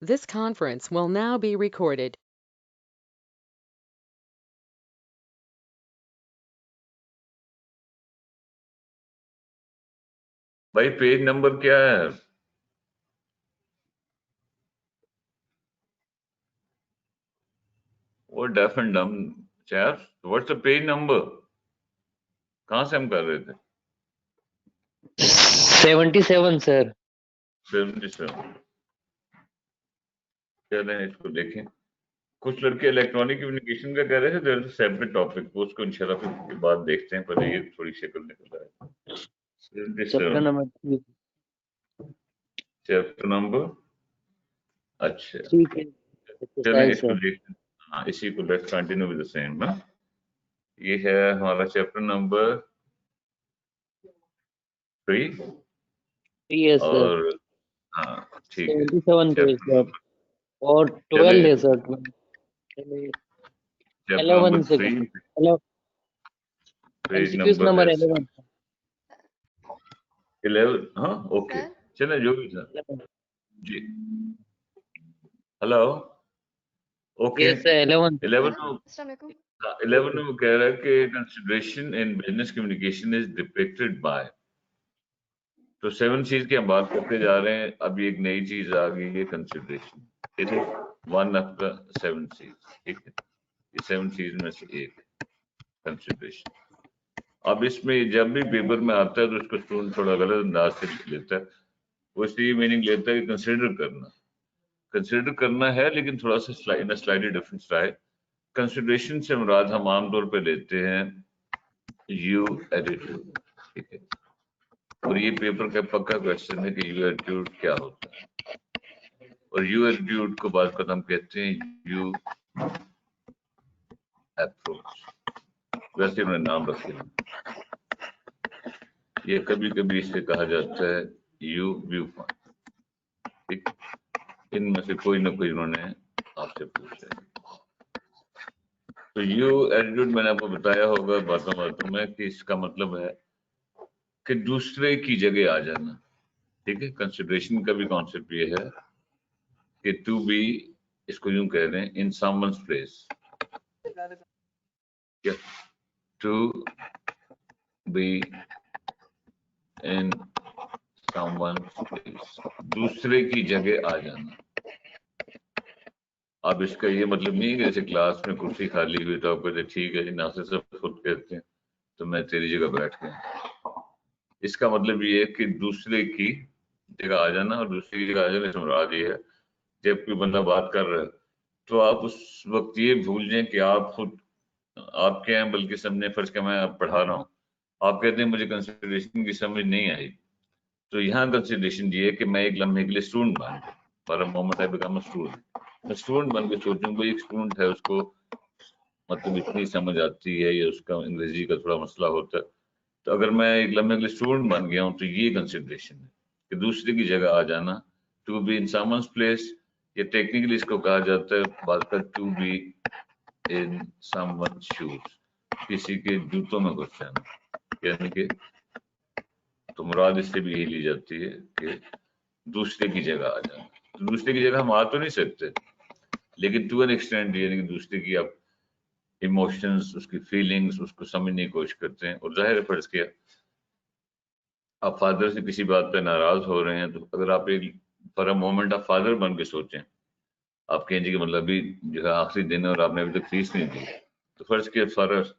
This conference will now be recorded. भाई page number क्या है? वो डेफ एंड डम chaps, what's the page number? कहाँ से हम कर रहे थे? 77 सर। 77। चलें इसको देखें। कुछ लड़के इलेक्ट्रॉनिक कम्युनिकेशन का कह रहे थे, there is a separate topic, वो उसको इंशाल्लाह फिर के बाद देखते हैं, पहले ये थोड़ी शक्ल निकल रहा है। Chapter number 3। चैप्टर नंबर, अच्छा ठीक है चलें एक्सरसाइज इसको सर। देखते हैं। हाँ, इसी को let's continue with the same ना। ये है हमारा चैप्टर नंबर 3 यस सर। और हाँ ठीक है, 77 पेज चैप्टर सर नंबर, और चले 12 है सर। चैप्टर 11 नंबर से 3 पेज एमसीक्यूज नंबर है नंबर 11। 11। हाँ ओके, चले जो भी था जी। Hello, okay. Yes sir 11। 11 में वो कह रहा है कि consideration in business communication is depicted by, तो 7 चीज की हम बात करते जा रहे हैं। अभी एक नई चीज आ गई है, consideration. It is one of the 7 चीज, ठीक है, ये 7 चीज में से एक कंसिडरेशन। अब इसमें जब भी पेपर में आता है तो इसको स्टूडेंट थोड़ा गलत अंदाज से लेता है। वो इसलिए मीनिंग लेता है कि कंसिडर करना, कंसिडर करना है, लेकिन थोड़ा सा स्लाइटली डिफरेंस रहा है। कंसिडरेशन से मुराद हम आमतौर पे लेते हैं यू एटीट्यूड, ठीक है। और ये पेपर का पक्का क्वेश्चन है कि यू एटीट्यूड क्या होता है, और यू एटीट्यूड को बाद में हम कहते हैं यू अप्रोच, वैसे उन्होंने नाम रखे हैं। ये कभी कभी इसे कहा जाता है यू व्यू पॉइंट, ठीक। इनमें से कोई ना कोई उन्होंने आपसे पूछा है। तो यू एटीट्यूड मैंने आपको बताया होगा बातों में कि इसका मतलब है कि दूसरे की जगह आ जाना, ठीक है। कंसिडरेशन का भी कॉन्सेप्ट ये है कि टू बी, इसको यूं कह रहे हैं in someone's place, to be in someone's place, दूसरे की जगह आ जाना। अब इसका ये मतलब नहीं है कि जैसे क्लास में कुर्सी खाली हुई तो आप कहते ठीक है जी, नासिर साहब खुद कहते हैं तो मैं तेरी जगह बैठ गया। इसका मतलब ये है कि दूसरे की जगह आ जाना, और दूसरे की जगह आ जाने से मुराद ये है जब कोई बंदा बात कर रहा है तो आप उस वक्त ये भूल जाएं कि आप खुद आप क्या हैं, बल्कि सामने फर्ज का मैं आप पढ़ा रहा हूँ, आप कहते हैं मुझे कंसिडरेशन की समझ नहीं आई, तो यहाँ कंसिडरेशन ये है कि मैं एक लम्हे के लिए स्टूडेंट बन गया, for a moment I become a student. मैं स्टूडेंट बन के सोचूं कोई एक स्टूडेंट है, उसको मतलब इतनी समझ आती है या उसका अंग्रेजी का थोड़ा मसला होता है, तो अगर मैं एक लम्हे के लिए स्टूडेंट बन गया हूँ तो ये कंसिडरेशन है कि दूसरे की जगह आ जाना। To be in someone's place, या टेक्निकली इसको कहा जाता है बात का to be in someone's shoes, किसी के जूतों में घुस जाना, यानी कि तो मुराद इससे भी यही ली जाती है कि दूसरे की जगह आ जाना। तो दूसरे की जगह हम आ तो नहीं सकते, लेकिन टू एन एक्सटेंड, यानी कि दूसरे की आप इमोशंस, उसकी फीलिंग्स, उसको समझने की कोशिश करते हैं। और जाहिर है फर्ज किया आप फादर से किसी बात पे नाराज हो रहे हैं, तो अगर आप एक फॉर अ मोमेंट आप फादर बन के सोचें, आप कहें जी कि मतलब अभी जो है आखिरी दिन है और आपने अभी तक फीस नहीं दी, तो फर्ज किया फॉर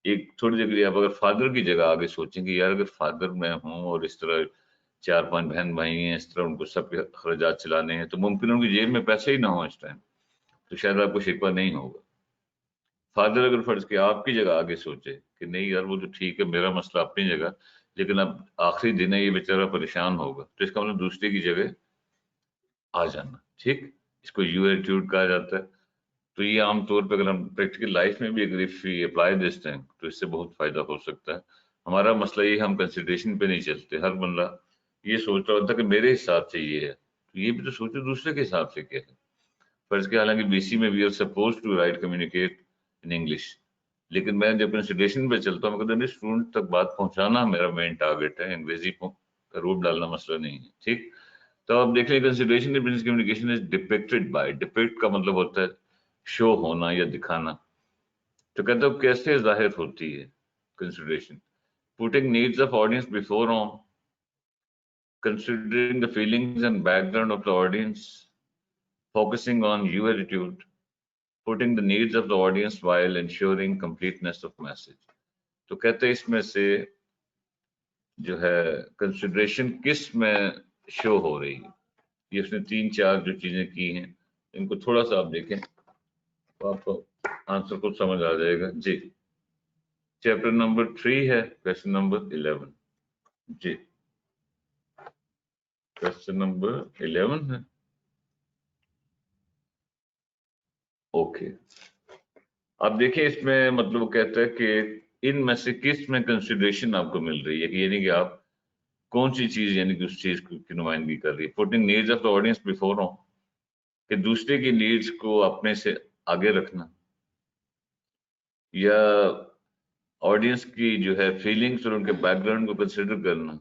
एक थोड़ी देर के लिए आप अगर फादर की जगह आगे सोचें कि यार अगर फादर मैं हूँ और इस तरह 4-5 बहन भाई हैं, इस तरह उनको सबके अखराजात चलाने हैं, तो मुमकिन है उनकी जेब में पैसे ही ना हो इस टाइम, तो शायद आपको शिकवा नहीं होगा। फादर अगर फर्ज किया आपकी जगह आगे सोचे कि नहीं यार वो तो ठीक है, मेरा मसला अपनी जगह, लेकिन अब आखिरी दिन है, ये बेचारा परेशान होगा, तो इसका मतलब दूसरे की जगह आ जाना, ठीक। इसको यू एटीट्यूड कहा जाता है। तो ये आमतौर पर अगर हम प्रैक्टिकल लाइफ में भी अगर if we apply this thing तो इससे बहुत फायदा हो सकता है। हमारा मसला ये, हम कंसिडरेशन पे नहीं चलते, हर बंदा ये सोच रहा होता है कि मेरे हिसाब से ये है, तो ये भी तो सोचो दूसरे के हिसाब से क्या है। फर्ज के हालांकि बीसी में we are suppose to write communicate in English, लेकिन मैं जब कंसिडरेशन पे चलता हूँ, मैं कहता हूँ स्टूडेंट तक बात पहुंचाना मेरा मेन टारगेट है, अंग्रेजी का रूप डालना मसला नहीं है, ठीक। तो आप देख लें consideration in business communication is depicted bye, depict का मतलब होता है शो होना या दिखाना। तो कहते हो कैसे जाहिर होती है consideration? Putting needs of audience before on, considering the feelings and background of the audience, focusing on your attitude, putting the needs of the audience while ensuring completeness of message। तो कहते हैं इसमें से जो है कंसिडरेशन किस में show हो रही है, ये उसने 3-4 जो चीजें की हैं, इनको थोड़ा सा आप देखें तो आपको आंसर को समझ आ जाएगा जी। चैप्टर नंबर 3 है, क्वेश्चन नंबर 11 जी, क्वेश्चन नंबर 11 है। ओके, अब देखिए इसमें मतलब वो कहता है कि इनमें से किस में कंसिडरेशन आपको मिल रही है, कि यानी कि आप कौन सी चीज यानी कि उस चीज की नुमाइंदगी कर रही है। Putting needs of the audience before on, कि दूसरे की नीड्स को अपने से आगे रखना, या ऑडियंस की जो है फीलिंग्स और उनके बैकग्राउंड को कंसिडर करना,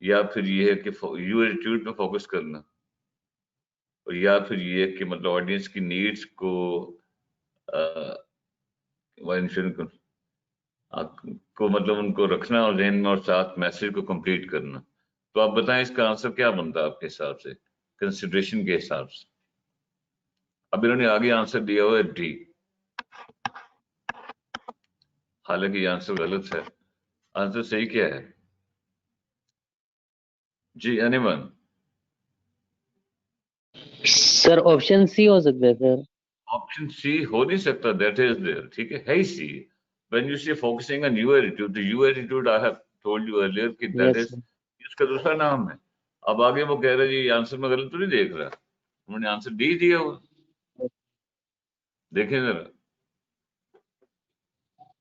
या फिर ये है कि यू एटीट्यूड पे फोकस करना, और या फिर ये है कि मतलब ऑडियंस की नीड्स को को मतलब उनको रखना और जहन में, और साथ मैसेज को कंप्लीट करना। तो आप बताएं इसका आंसर क्या बनता है आपके हिसाब से कंसिडरेशन के हिसाब से? अब इन्होंने आगे आंसर दिया हुआ है डी, हालांकि ये आंसर गलत है। आंसर सही क्या है जी? एनीवन? सर ऑप्शन सी हो सकता है सर। ऑप्शन सी हो नहीं सकता, दैट इज देयर, ठीक है ही C. When you say focusing on your attitude, the your attitude I have told you earlier कि दैट यस इज सर। इसका दूसरा नाम है। अब आगे वो कह रहे हैं जी आंसर में गलत तो नहीं देख रहा, उन्होंने आंसर डी दिया हुआ, देखें जरा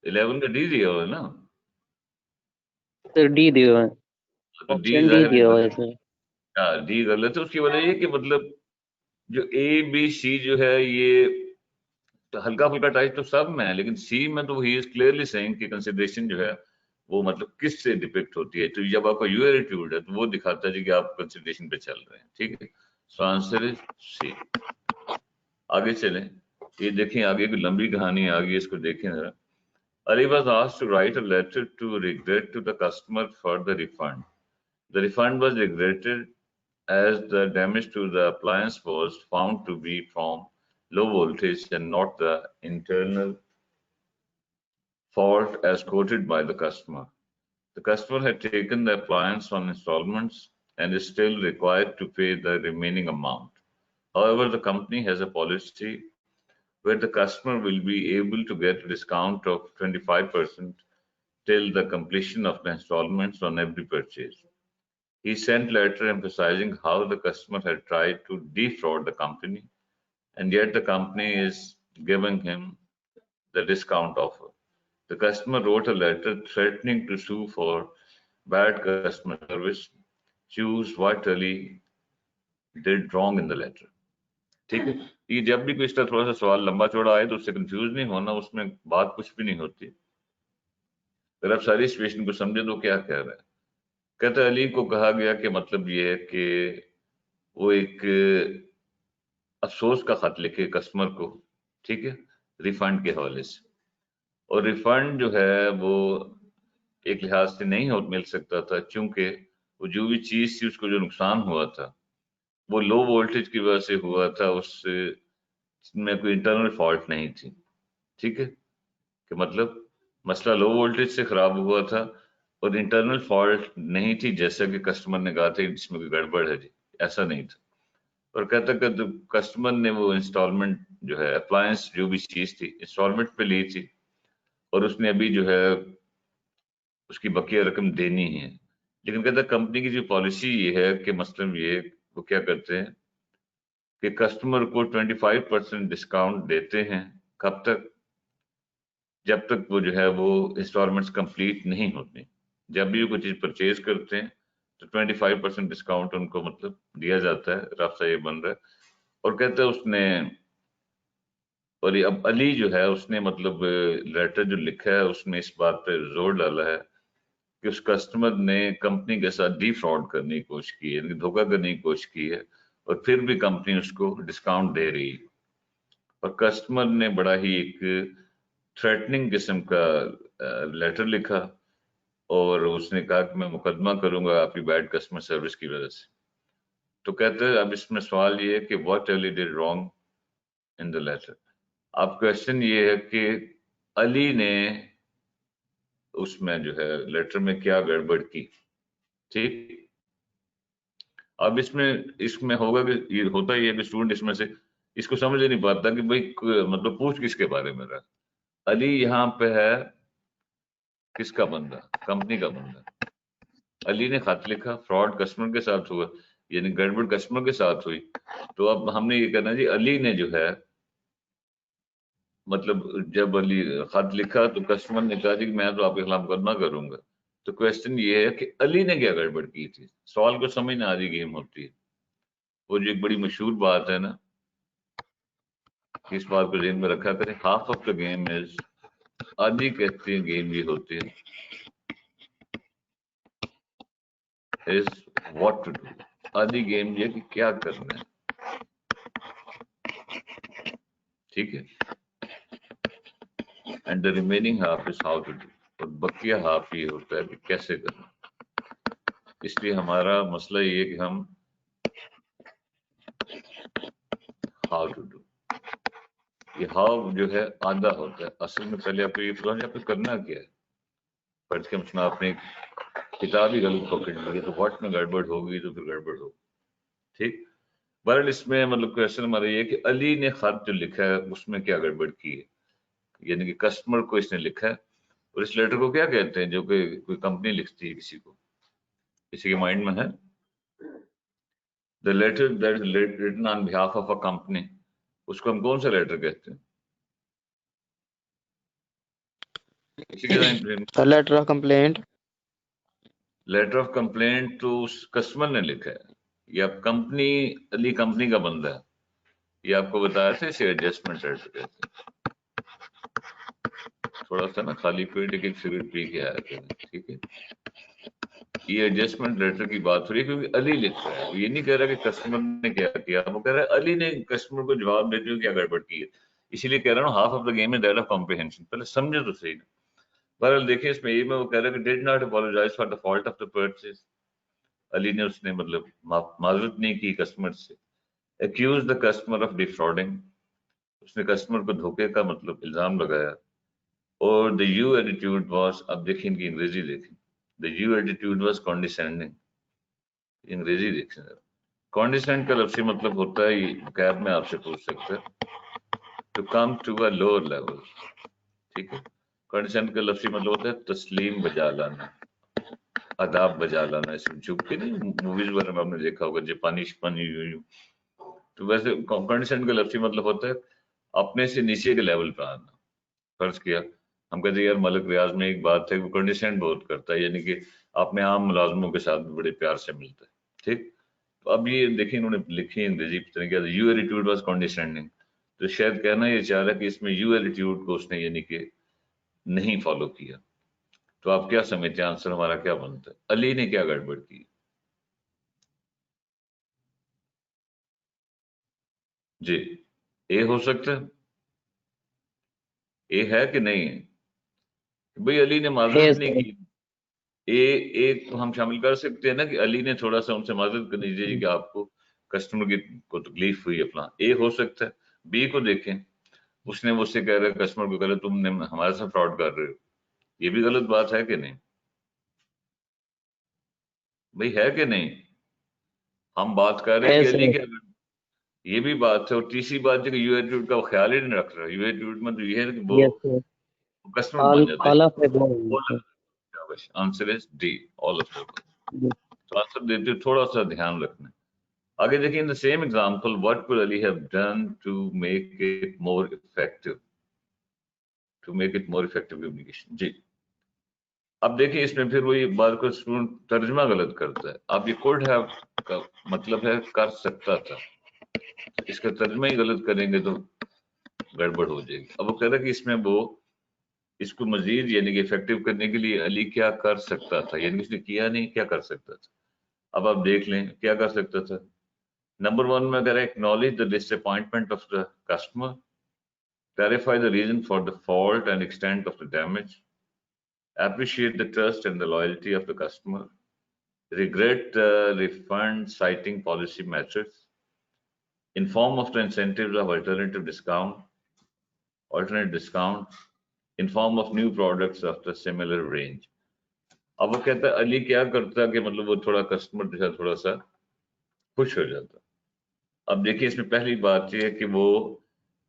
11 का डी दिया हुआ है ना, सर डी दिया हुआ है, तो डी ऑप्शन डी जाहिर दिया हुआ है है सर। डी गलत है। उसकी वजह ये कि मतलब जो ए बी सी जो है ये तो हल्का फुल्का टाइप तो सब में है, लेकिन सी में तो ही इज क्लियरली सेइंग कि कंसिडरेशन जो है वो मतलब किस से डिपिक्ट होती है। तो जब आपका यू एटीट्यूड है तो वो दिखाता है कि आप कंसिडरेशन पे चल रहे हैं, ठीक है। So answer is C. आगे चलें, ये देखें आगे की लंबी कहानी आ गई, इसको देखें जरा। Ali was asked to write a letter to regret to the customer for the refund. The refund was regretted as the damage to the appliance was found to be from low voltage and not the internal fault as quoted by the customer. The customer had taken the appliance on installments and is still required to pay the remaining amount. However, the company has a policy where the customer will be able to get a discount of 25% till the completion of the installments on every purchase. He sent a letter emphasizing how the customer had tried to defraud the company, and yet the company is giving him the discount offer. The customer wrote a letter threatening to sue for bad customer service. Choose what Ali did wrong in the letter. ठीक है, ये जब भी कोई इस तरह थोड़ा सा सवाल लंबा चौड़ा आए तो उससे कंफ्यूज नहीं होना, उसमें बात कुछ भी नहीं होती। अगर आप सारी सिचुएशन को समझे तो क्या कह रहा है, कहते अली को कहा गया कि मतलब ये है कि वो एक अफसोस का खत लिखे कस्टमर को, ठीक है, रिफंड के हवाले से। और रिफंड जो है वो एक लिहाज से नहीं हो मिल सकता था, क्योंकि वो जो भी चीज थी उसको जो नुकसान हुआ था वो लो वोल्टेज की वजह से हुआ था, उसमें कोई इंटरनल फॉल्ट नहीं थी, ठीक है, कि मतलब मसला लो वोल्टेज से खराब हुआ था और इंटरनल फॉल्ट नहीं थी, जैसा कि कस्टमर ने कहा था इसमें कोई गड़बड़ है जी, ऐसा नहीं था। और कहता कि कस्टमर ने वो इंस्टॉलमेंट जो है अप्लायंस जो भी चीज थी इंस्टॉलमेंट पे ली थी, और उसने अभी जो है उसकी बकिया रकम देनी है। लेकिन कहता कंपनी की जो पॉलिसी ये है कि मसलन ये वो क्या करते हैं कि कस्टमर को 25% डिस्काउंट देते हैं, कब तक, जब तक वो जो है वो इंस्टॉलमेंट्स कंप्लीट नहीं होती। जब भी वो कोई चीज परचेज करते हैं तो 25% डिस्काउंट उनको मतलब दिया जाता है, रास्ता ये बन रहा है। और कहते हैं उसने, और ये अब अली जो है उसने मतलब लेटर जो लिखा है उसमें इस बात पे जोर डाला है कि उस कस्टमर ने कंपनी के साथ डिफ्रॉड करने की कोशिश की है, धोखा करने की कोशिश की है, और फिर भी कंपनी उसको डिस्काउंट दे रही है, और कस्टमर ने बड़ा ही एक थ्रेटनिंग किस्म का लेटर लिखा, और उसने कहा कि मैं मुकदमा करूंगा आपकी बैड कस्टमर सर्विस की वजह से। तो कहते हैं अब इसमें सवाल ये है कि what Ali did wrong in the letter. अब क्वेश्चन ये है कि अली ने उसमें जो है लेटर में क्या गड़बड़ की, ठीक। अब इसमें होगा कि ये होता ही है कि स्टूडेंट इसमें से इसको समझ ही नहीं पाता कि भाई मतलब पूछ किसके बारे में रहा। अली यहाँ पे है किसका बंदा, कंपनी का बंदा। अली ने खत लिखा, फ्रॉड कस्टमर के साथ हुआ, यानी गड़बड़ कस्टमर के साथ हुई। तो अब हमने ये करना जी, अली ने जो है मतलब जब अली खत लिखा तो कस्टमर ने कहा जी मैं तो आपके खिलाफ मुकदमा करूंगा। तो क्वेश्चन ये है कि अली ने क्या गड़बड़ की थी। सवाल को समझ ना आधी गेम होती है। वो जो एक बड़ी मशहूर बात है ना, इस बात को ध्यान में रखा करें, half of the game is, आधी कहते हैं गेम ये होती है इज व्हाट टू डू। आधी गेम ये कि क्या करना है, ठीक है, and the remaining half is how to do, और बकिया हाफ ये होता है कि कैसे करना। इसलिए हमारा मसला ये है कि हम हाउ टू डू, ये हाउ जो है आधा होता है। असल में पहले आपको ये पता आपको करना क्या है। फर्ज के मतलब आपने किताब ही गलत पकड़ ली है तो व्हाट में गड़बड़ होगी तो फिर गड़बड़ होगी, ठीक। बहरहाल इसमें मतलब क्वेश्चन हमारा ये है कि अली ने खत जो लिखा है उसमें क्या गड़बड़ की है, यानी कि कस्टमर को इसने लिखा है। और इस लेटर को क्या कहते हैं जो कि कोई कंपनी लिखती है किसी को, किसी के माइंड में है? The letter that is written on behalf of a company, उसको हम कौन सा लेटर कहते हैं? किसी के letter of complaint. Letter of complaint तो उस कस्टमर ने लिखा है, या कंपनी, अली कंपनी का बंदा है, ये आपको बताया था, इसे एडजस्टमेंट लेटर कहते हैं। थोड़ा सा ना खाली पेट एक सिगरेट पी के आया था, ठीक है। ये एडजस्टमेंट लेटर की बात हो रही है क्योंकि अली लिख रहा है, वो ये नहीं कह रहा कि कस्टमर ने क्या किया, वो कह रहा है अली ने कस्टमर को जवाब देते हुए क्या गड़बड़ की है। इसीलिए कह रहा हूँ half of the game is that of comprehension. पहले समझे तो सही ना। बहरहाल देखिए इसमें ये में वो कह रहा है कि did not apologise for the fault of the purchase. Ali ने उसने मतलब माजरत नहीं की कस्टमर से। Accuse the customer of defrauding, उसने कस्टमर को धोखे का मतलब इल्जाम लगाया। और द यू एटीट्यूड वाज, अब देखिए इनकी अंग्रेजी देखें, the you attitude was condescending. अंग्रेजी देखें, कॉन्डिसेंड का लफ्ज़ी मतलब होता है, कैब में आपसे पूछ सकते हैं, to come to a lower level, ठीक है। कॉन्डिसेंड का लफ्ज़ी मतलब होता है तस्लीम बजा लाना, अदाब बजा लाना। इसमें झुक के नहीं, मूवीज वगैरह में आपने देखा होगा जापानी शिपानी यूं। तो वैसे कॉन्डिसेंड का लफ्ज़ी मतलब होता है अपने से नीचे के लेवल पर आना। फर्ज किया हम कहते हैं यार मलिक रियाज में एक बात है, वो कंडीशन बहुत करता है, यानी कि अपने आम मुलाजमों के साथ बड़े प्यार से मिलता है, ठीक। तो अब ये देखिए इन्होंने लिखी अंग्रेजी पता नहीं क्या, यू एटीट्यूड वाज कॉन्डिशनिंग। तो शायद कहना ये चाह रहा है कि इसमें यू एटीट्यूड को उसने यानी कि नहीं फॉलो किया। तो आप क्या समझते हैं, आंसर हमारा क्या बनता है? अली ने क्या गड़बड़ की? जी, ए हो सकता है, ए है कि नहीं है? भाई अली ने माजरत नहीं सर। की। ए एक तो हम शामिल कर सकते हैं ना कि अली ने थोड़ा सा उनसे मदद कर दीजिए कि आपको कस्टमर की को तकलीफ हुई अपना, ए हो सकता है। बी को देखें, उसने मुझसे कह रहा है कस्टमर को कह रहा तुमने हमारे साथ फ्रॉड कर रहे हो, ये भी गलत बात है कि नहीं भाई, है कि नहीं? हम बात कर रहे हैं है कि अली सर। क्या, ये भी बात है। और तीसरी बात है कि यू एटीट्यूड का वो ख्याल ही नहीं रख रहा। यू एटीट्यूड में तो ये है कि वो यस सर। कस्टमर बन जाता ऑल है। Of above. Answer is D, all of the. तो आंसर देते हुए थोड़ा सा ध्यान रखना। आगे देखिए, in the same example what could really have done to make it more effective, to make it more effective communication. जी, अब देखिए इसमें फिर वही बात को स्टूडेंट तर्जमा गलत करता है। अब ये कुड हैव का मतलब है कर सकता था, इसका तर्जमा ही गलत करेंगे तो गड़बड़ हो जाएगी। अब वो कह रहा है कि इसमें वो اس کو مزید یعنی کہ افیکٹو کرنے کے لیے علی کیا کر سکتا تھا، یعنی اس نے کیا نہیں، کیا کر سکتا تھا. اب آپ دیکھ لیں کیا کر سکتا تھا. نمبر 1 میں اگر acknowledge the disappointment of the customer, clarify the reason for the fault and extent of the damage, appreciate the trust and the loyalty of the customer, regret the refund citing policy metrics, inform of the incentives of alternate discount, inform of new products of the similar range. اب وہ کہتا ہے علی کیا کرتا کہ مطلب وہ تھوڑا کسٹمر جو ہے تھوڑا سا خوش ہو جاتا. اب دیکھیے اس میں پہلی بات یہ ہے کہ وہ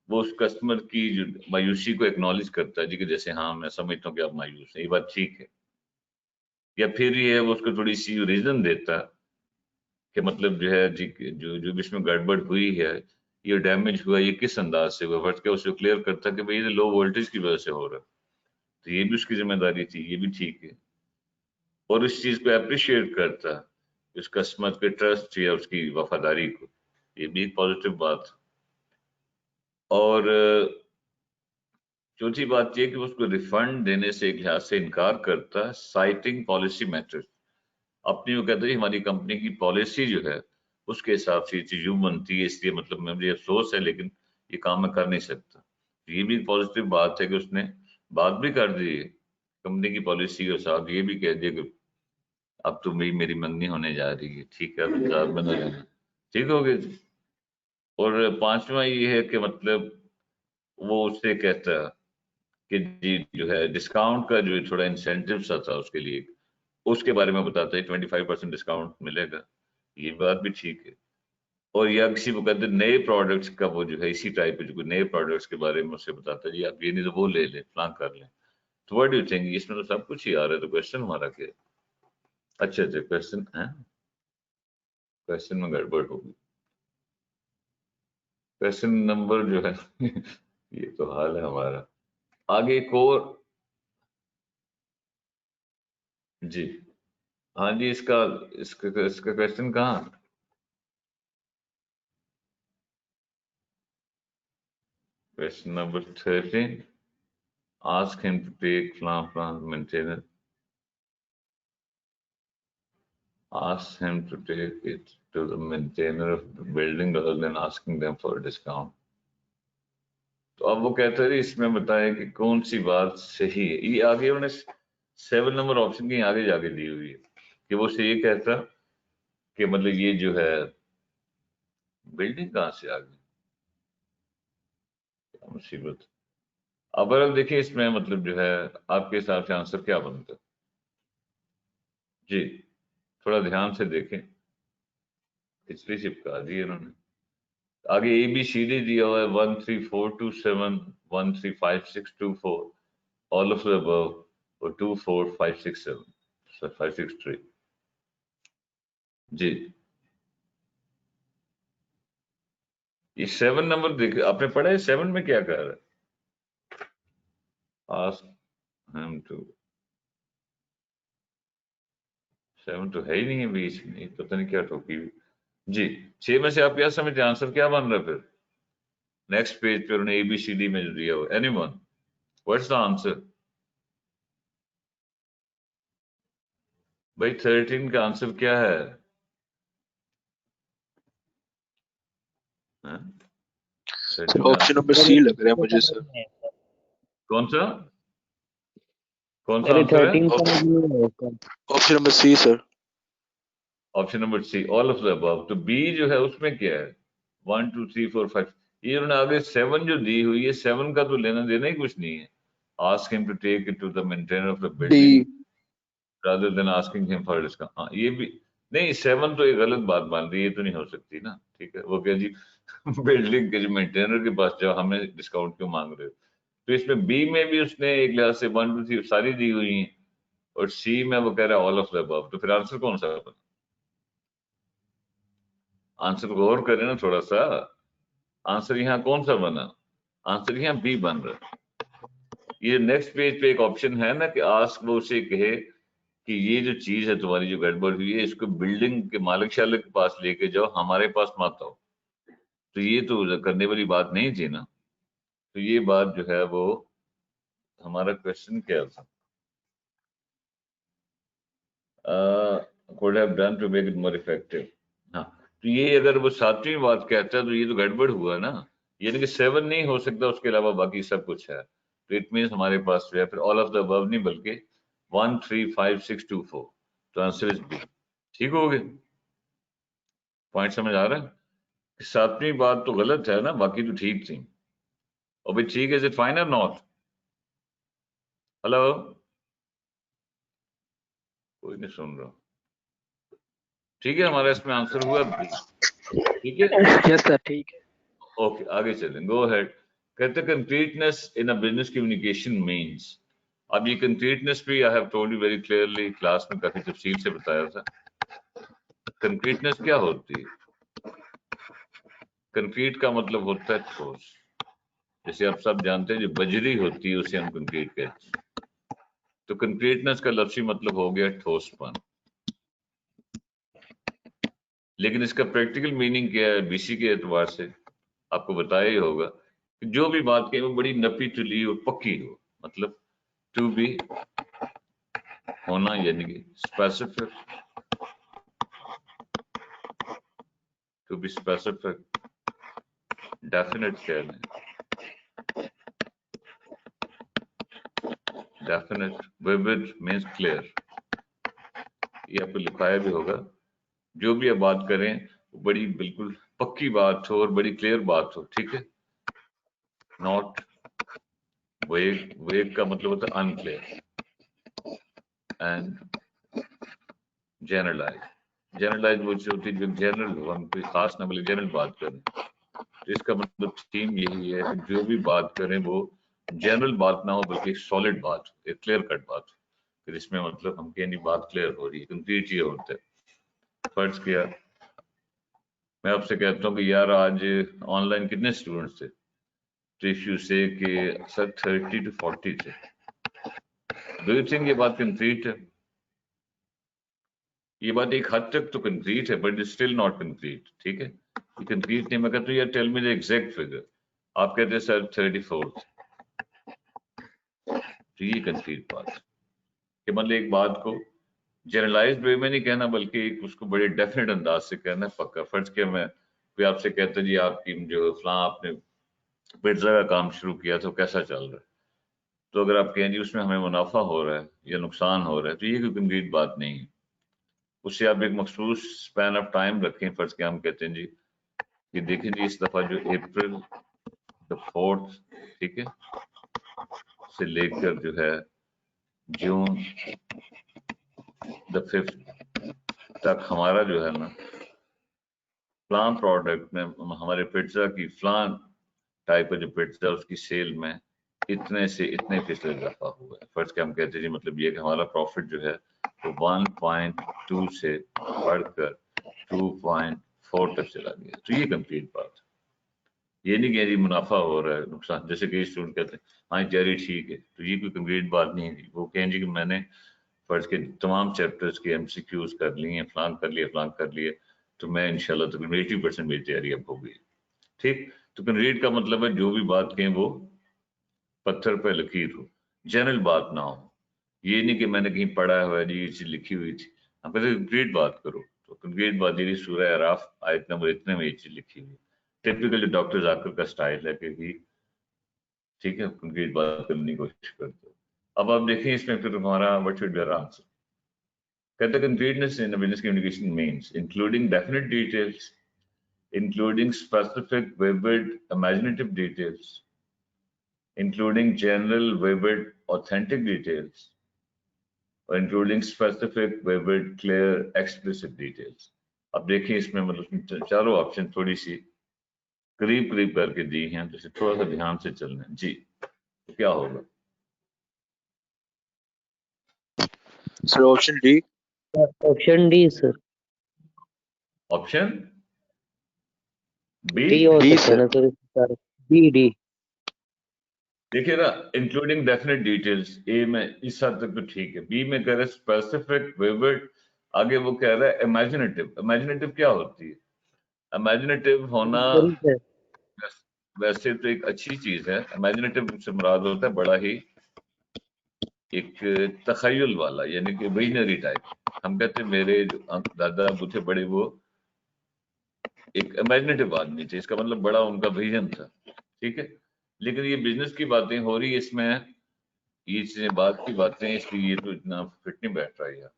اس کسٹمر کی جو مایوسی کو ایکنالج کرتا ہے جی کہ جیسے ہاں میں سمجھتا ہوں کہ آپ مایوس ہیں، یہ بات ٹھیک ہے. یا پھر یہ ہے وہ اس کو تھوڑی سی ریزن دیتا کہ مطلب جو ہے جی جو بھی اس میں گڑبڑ ہوئی ہے، یہ ڈیمیج ہوا، یہ کس انداز سے ہوا، فرض کیا اسے کلیئر کرتا کہ بھئی یہ لو وولٹیج کی وجہ سے ہو رہا، تو یہ بھی اس کی ذمہ داری تھی، یہ بھی ٹھیک ہے. اور اس چیز کو اپریشیٹ کرتا اس کسٹمر کے ٹرسٹ یا اس کی وفاداری کو، یہ بھی ایک پازیٹیو بات. اور چوتھی بات یہ کہ اس کو ریفنڈ دینے سے ایک لحاظ سے انکار کرتا، سائٹنگ پالیسی میٹرز، اپنی وہ کہتا ہے ہماری کمپنی کی پالیسی جو ہے اس کے حساب سے یہ چیز یوں بنتی ہے، اس لیے مطلب مجھے افسوس ہے لیکن یہ کام میں کر نہیں سکتا. یہ بھی پازیٹیو بات ہے کہ اس نے بات بھی کر دی کمپنی کی پالیسی کے ساتھ، یہ بھی کہہ دیا کہ اب تو میری منگنی ہونے جا رہی ہے، ٹھیک ہے اب انتظار میں نہ رہنا، ٹھیک ہو گیا. اور پانچواں یہ ہے کہ مطلب وہ اس سے کہتا کہ جی جو ہے ڈسکاؤنٹ کا جو تھوڑا انسینٹیو سا تھا اس کے لیے، اس کے بارے میں بتاتا ہے 25% ڈسکاؤنٹ ملے گا، یہ بات بھی ٹھیک ہے. اور یا کسی کو کہتے ہیں نئے پروڈکٹس کا وہ جو ہے اسی ٹائپ جو نئے پروڈکٹس کے بارے میں اسے بتاتا ہے جی آپ یہ نہیں تو وہ لے لیں، فلاں کر لیں. تو واٹ ڈو یو تھنک، اس میں تو سب کچھ ہی آ رہا ہے، تو کوشچن ہمارا کیا ہے؟ اچھا کوشچن ہے، کوشچن میں گڑبڑ ہوگی. کوشچن نمبر جو ہے یہ تو حال ہے ہمارا. آگے ایک اور جی ہاں جی اس کا کوشچن کہاں؟ Question number 13. Ask him to take flan maintainer. Ask him to take it to the maintainer of the building rather than asking them for a discount. تو اب وہ کہتا ہے اس میں بتائیں کہ کون سی بات صحیح ہے. یہ آگے انہوں نے 7 نمبر آپشن کی آگے جا کے دی ہوئی ہے کہ وہ سے یہ کہتا کہ مطلب یہ جو ہے بلڈنگ کہاں سے آ گئی، کیا مصیبت. اب اگر دیکھیں اس میں مطلب جو ہے آپ کے حساب سے آنسر کیا بنتا ہے جی، تھوڑا دھیان سے دیکھیں، پچھلی چپکا دی انہوں نے. آگے اے بی سی ڈی دیا ہوا ہے 13427 1355624 all of the above اور 24567 563 جی. یہ 7 نمبر دیکھ آپ نے پڑھا ہے 7 میں کیا کہہ رہا ہے؟ ask him to 7 تو ہے ہی نہیں ہے بیچ میں، پتہ نہیں کیا ٹوکی ہوئی جی. 6 میں سے آپ کیا سمجھتے ہیں آنسر کیا بن رہا ہے؟ پھر نیکسٹ پیج پہ انہوں نے اے بی سی ڈی میں جو دیا ہوا any one what's the answer بھائی 13 کا آنسر کیا ہے؟ آپشن نمبر سی لگ رہا ہے مجھے سر. کون سا میرے آنسر ہے؟ 13 کا option number C sir. Option number C all of the above. تو بی جو ہے اس میں کیا ہے 1 2 3 4 5 یہ انہوں نے آگے 7 جو دی ہوئی ہے 7 کا تو لینا دینا ہی کچھ نہیں ہے. ask him to take it to the maintainer of the building rather than asking him for a discount. ہاں یہ بھی نہیں، 7 تو ایک غلط بات مان رہی ہے، یہ تو نہیں ہو سکتی نا. ٹھیک ہے وہ کہ جی بلڈنگ کے جو مینٹینر کے پاس جاؤ ہمیں ڈسکاؤنٹ کیوں مانگ رہے ہو. تو اس میں بی میں بھی اس نے ایک لحاظ سے 1 2 3 ساری دی ہوئی ہیں اور سی میں وہ کہہ رہا ہے آل آف دا ابو. تو پھر آنسر کون سا بنا؟ آنسر غور کریں نا تھوڑا سا. آنسر یہاں کون سا بنا؟ آنسر یہاں بی بن رہا. یہ نیکسٹ پیج پہ ایک آپشن ہے نا کہ آسک وہ اسے کہے کہ یہ جو چیز ہے تمہاری جو گڑبڑ ہوئی ہے اس کو بلڈنگ کے مالک شالک کے پاس لے کے جاؤ، ہمارے پاس مت آؤ. تو یہ تو کرنے والی بات نہیں تھی نا. تو یہ بات جو ہے وہ ہمارا کوشچن کیا تھا؟ could have done to make it more effective. ہاں تو یہ اگر وہ 7ویں بات کہتا ہے تو یہ تو گڑبڑ ہوا نا، یعنی کہ 7 نہیں ہو سکتا، اس کے علاوہ باقی سب کچھ ہے، تو اٹ مینس ہمارے پاس جو ہے پھر آل آف دا ابو نہیں بلکہ 1 3 5 6 2 4، تو آنسر از بی. ٹھیک ہو گئے؟ پوائنٹ سمجھ آ رہا ہے؟ 7ویں بات تو غلط ہے نا، باقی تو ٹھیک تھی. اور بھی ٹھیک ہے، از اٹ فائن اور ناٹ؟ ہلو، کوئی نہیں سن رہا. ٹھیک ہے، ہمارا اس میں آنسر ہوا بھی. ٹھیک ہے، یس سر ٹھیک ہے. اوکے آگے چلیں. گو ہیڈ. کہتے کنکریٹنس ان بزنس کمیونیکیشن مینس. اب یہ کنکریٹنس بھی I have told you very clearly, class میں کافی تفصیل سے بتایا تھا. کنکریٹنس کیا ہوتی ہے؟ کنکریٹ کا مطلب ہوتا ہے ٹھوس. جیسے آپ سب جانتے ہیں جو بجری ہوتی ہے اسے ہم کنکریٹ کہتے ہیں. تو کنکریٹنس کا لفظی مطلب ہو گیا ٹھوس پن. لیکن اس کا پریکٹیکل میننگ کیا ہے بی سی کے اعتبار سے آپ کو بتایا ہی ہوگا کہ جو بھی بات کہیں وہ بڑی نپی تلی اور پکی ہو. مطلب ٹو بی ہونا، یعنی کہ specific, to be specific, definite کہہ لیں، ڈیفینیٹ، ویوڈ مینس کلیئر. یہ آپ کو لکھایا بھی ہوگا. جو بھی آپ بات کریں وہ بڑی بالکل پکی بات ہو اور بڑی کلیئر بات ہو. ٹھیک ہے، ناٹ ویگ. ویگ کا مطلب ہوتا ہے انکلیئر. And generalise. جنرلائز وہ چیز ہوتی ہے جو جنرل ہو، ہم کوئی خاص نہ بلکہ جنرل بات کریں. تو اس کا مطلب تھیم یہی ہے کہ جو بھی بات کریں وہ جنرل بات نہ ہو بلکہ ایک سالڈ بات ہو، ایک کلیئر کٹ بات ہو. پھر اس میں مطلب ہم کہیں بات کلیئر ہو رہی ہے، کنکریٹ یہ ہوتا ہے. فرض کیا میں آپ سے کہتا ہوں کہ یار آج آن لائن کتنے اسٹوڈنٹس تھے، تو اف یو سے کہ سر 30 to 40 تھے. ڈو یو تھنک یہ بات کنکریٹ ہے؟ یہ بات ایک حد تک تو کنکریٹ ہے بٹ اسٹل ناٹ کنکریٹ. ٹھیک ہے، یہ کنکریٹ نہیں. میں کہتا ہوں یار tell me the exact figure. آپ کہتے ہیں سر 34 تھے، تو یہ کنکریٹ بات ہے کہ مطلب ایک بات کو جنرلائز وے میں نہیں کہنا بلکہ ایک اس کو بڑے ڈیفینیٹ انداز سے کہنا ہے پکا. فرض کیا میں کوئی آپ سے کہتا جی آپ کی جو فلاں آپ نے پیزا کا کام شروع کیا تو کیسا چل رہا ہے، تو اگر آپ کہیں جی اس میں ہمیں منافع ہو رہا ہے یا نقصان ہو رہا ہے، تو یہ کوئی کنکریٹ بات نہیں ہے. اس سے آپ ایک مخصوص اسپین آف ٹائم رکھیں. فرض کیا ہم کہتے ہیں جی کہ دیکھیں جی اس دفعہ جو اپریل دا 4th، ٹھیک ہے، سے لے کر جو ہے جون دا 5th تک ہمارا جو ہے نا فلاں پروڈکٹ میں ہمارے پیٹزا کی فلاں ٹائپ کا جو پیٹزا اس کی سیل میں اتنے سے اتنے فیصد اضافہ ہوا ہے. فرض کیا ہم کہتے ہیں جی مطلب یہ کہ ہمارا پروفٹ جو ہے وہ 1.2 سے بڑھ کر 2.4 تک چلا گیا. تو یہ کمپلیٹ بات ہے. یہ نہیں کہ جی منافع ہو رہا ہے نقصان. جیسے کئی اسٹوڈنٹ کہتے ہیں ہاں جاری ٹھیک ہے، تو یہ کوئی کمپلیٹ بات نہیں ہے. وہ کہیں جی کہ میں نے فرض کے تمام چیپٹرز کے MCQs کر لی ہیں، فلان کر لیے فلان کر لیے، تو میں انشاءاللہ تقریباً 80% میری تیاری اب ہو گئی. ٹھیک، تو کنکریٹ کا مطلب ہے جو بھی بات کہیں وہ پتھر پہ لکیر ہو، جنرل بات نہ ہو. یہ نہیں کہ میں نے کہیں پڑھا ہوا ہے جی یہ چیز لکھی ہوئی تھی. ہم کہتے ہیں کنکریٹ بات کرو، تو کنکریٹ بات یہ سورہ اعراف آیت نمبر اتنے میں یہ چیز لکھی ہوئی. ٹپیکل جو ڈاکٹر ذاکر کا سٹائل ہے کہ ٹھیک ہے کنکریٹ بات کرنے کی کوشش کرتے ہو. اب آپ دیکھیں اس میں پھر ہمارا what should be our answer. کہتے ہیں concreteness in business communication means including definite details, including specific vivid imaginative details, including general vivid authentic details, or including specific vivid clear explicit details. اب دیکھیں اس میں مطلب چاروں آپشن تھوڑی سی قریب قریب کر کے دی ہیں، تو اسے تھوڑا سا دھیان سے چلنا ہے. جی کیا ہوگا؟ Sir option D. Option D sir. Option B. D ہو ڈی سکتا ہے نا سر. D D. دیکھیے نا انکلوڈنگ ڈیفینیٹ ڈیٹیلز، اے میں اس حد تک تو ٹھیک ہے. بی میں کہہ رہے اسپیسیفک ویوڈ، آگے وہ کہہ رہا ہے امیجنیٹو. امیجنیٹو کیا ہوتی ہے؟ امیجنیٹو ہونا ویسے تو ایک اچھی چیز ہے. امیجنیٹو سے مراد ہوتا ہے بڑا ہی ایک تخیل والا یعنی کہ ویژنری ٹائپ. ہم کہتے ہیں میرے جو دادا ابو تھے بڑے وہ ایک امیجنیٹو آدمی تھے, اس کا مطلب بڑا ان کا ویژن تھا. ٹھیک ہے, لیکن یہ بزنس کی باتیں ہو رہی ہے, اس میں یہ چیزیں بات کی باتیں, اس لیے یہ تو اتنا فٹ نہیں بیٹھ رہا ہے.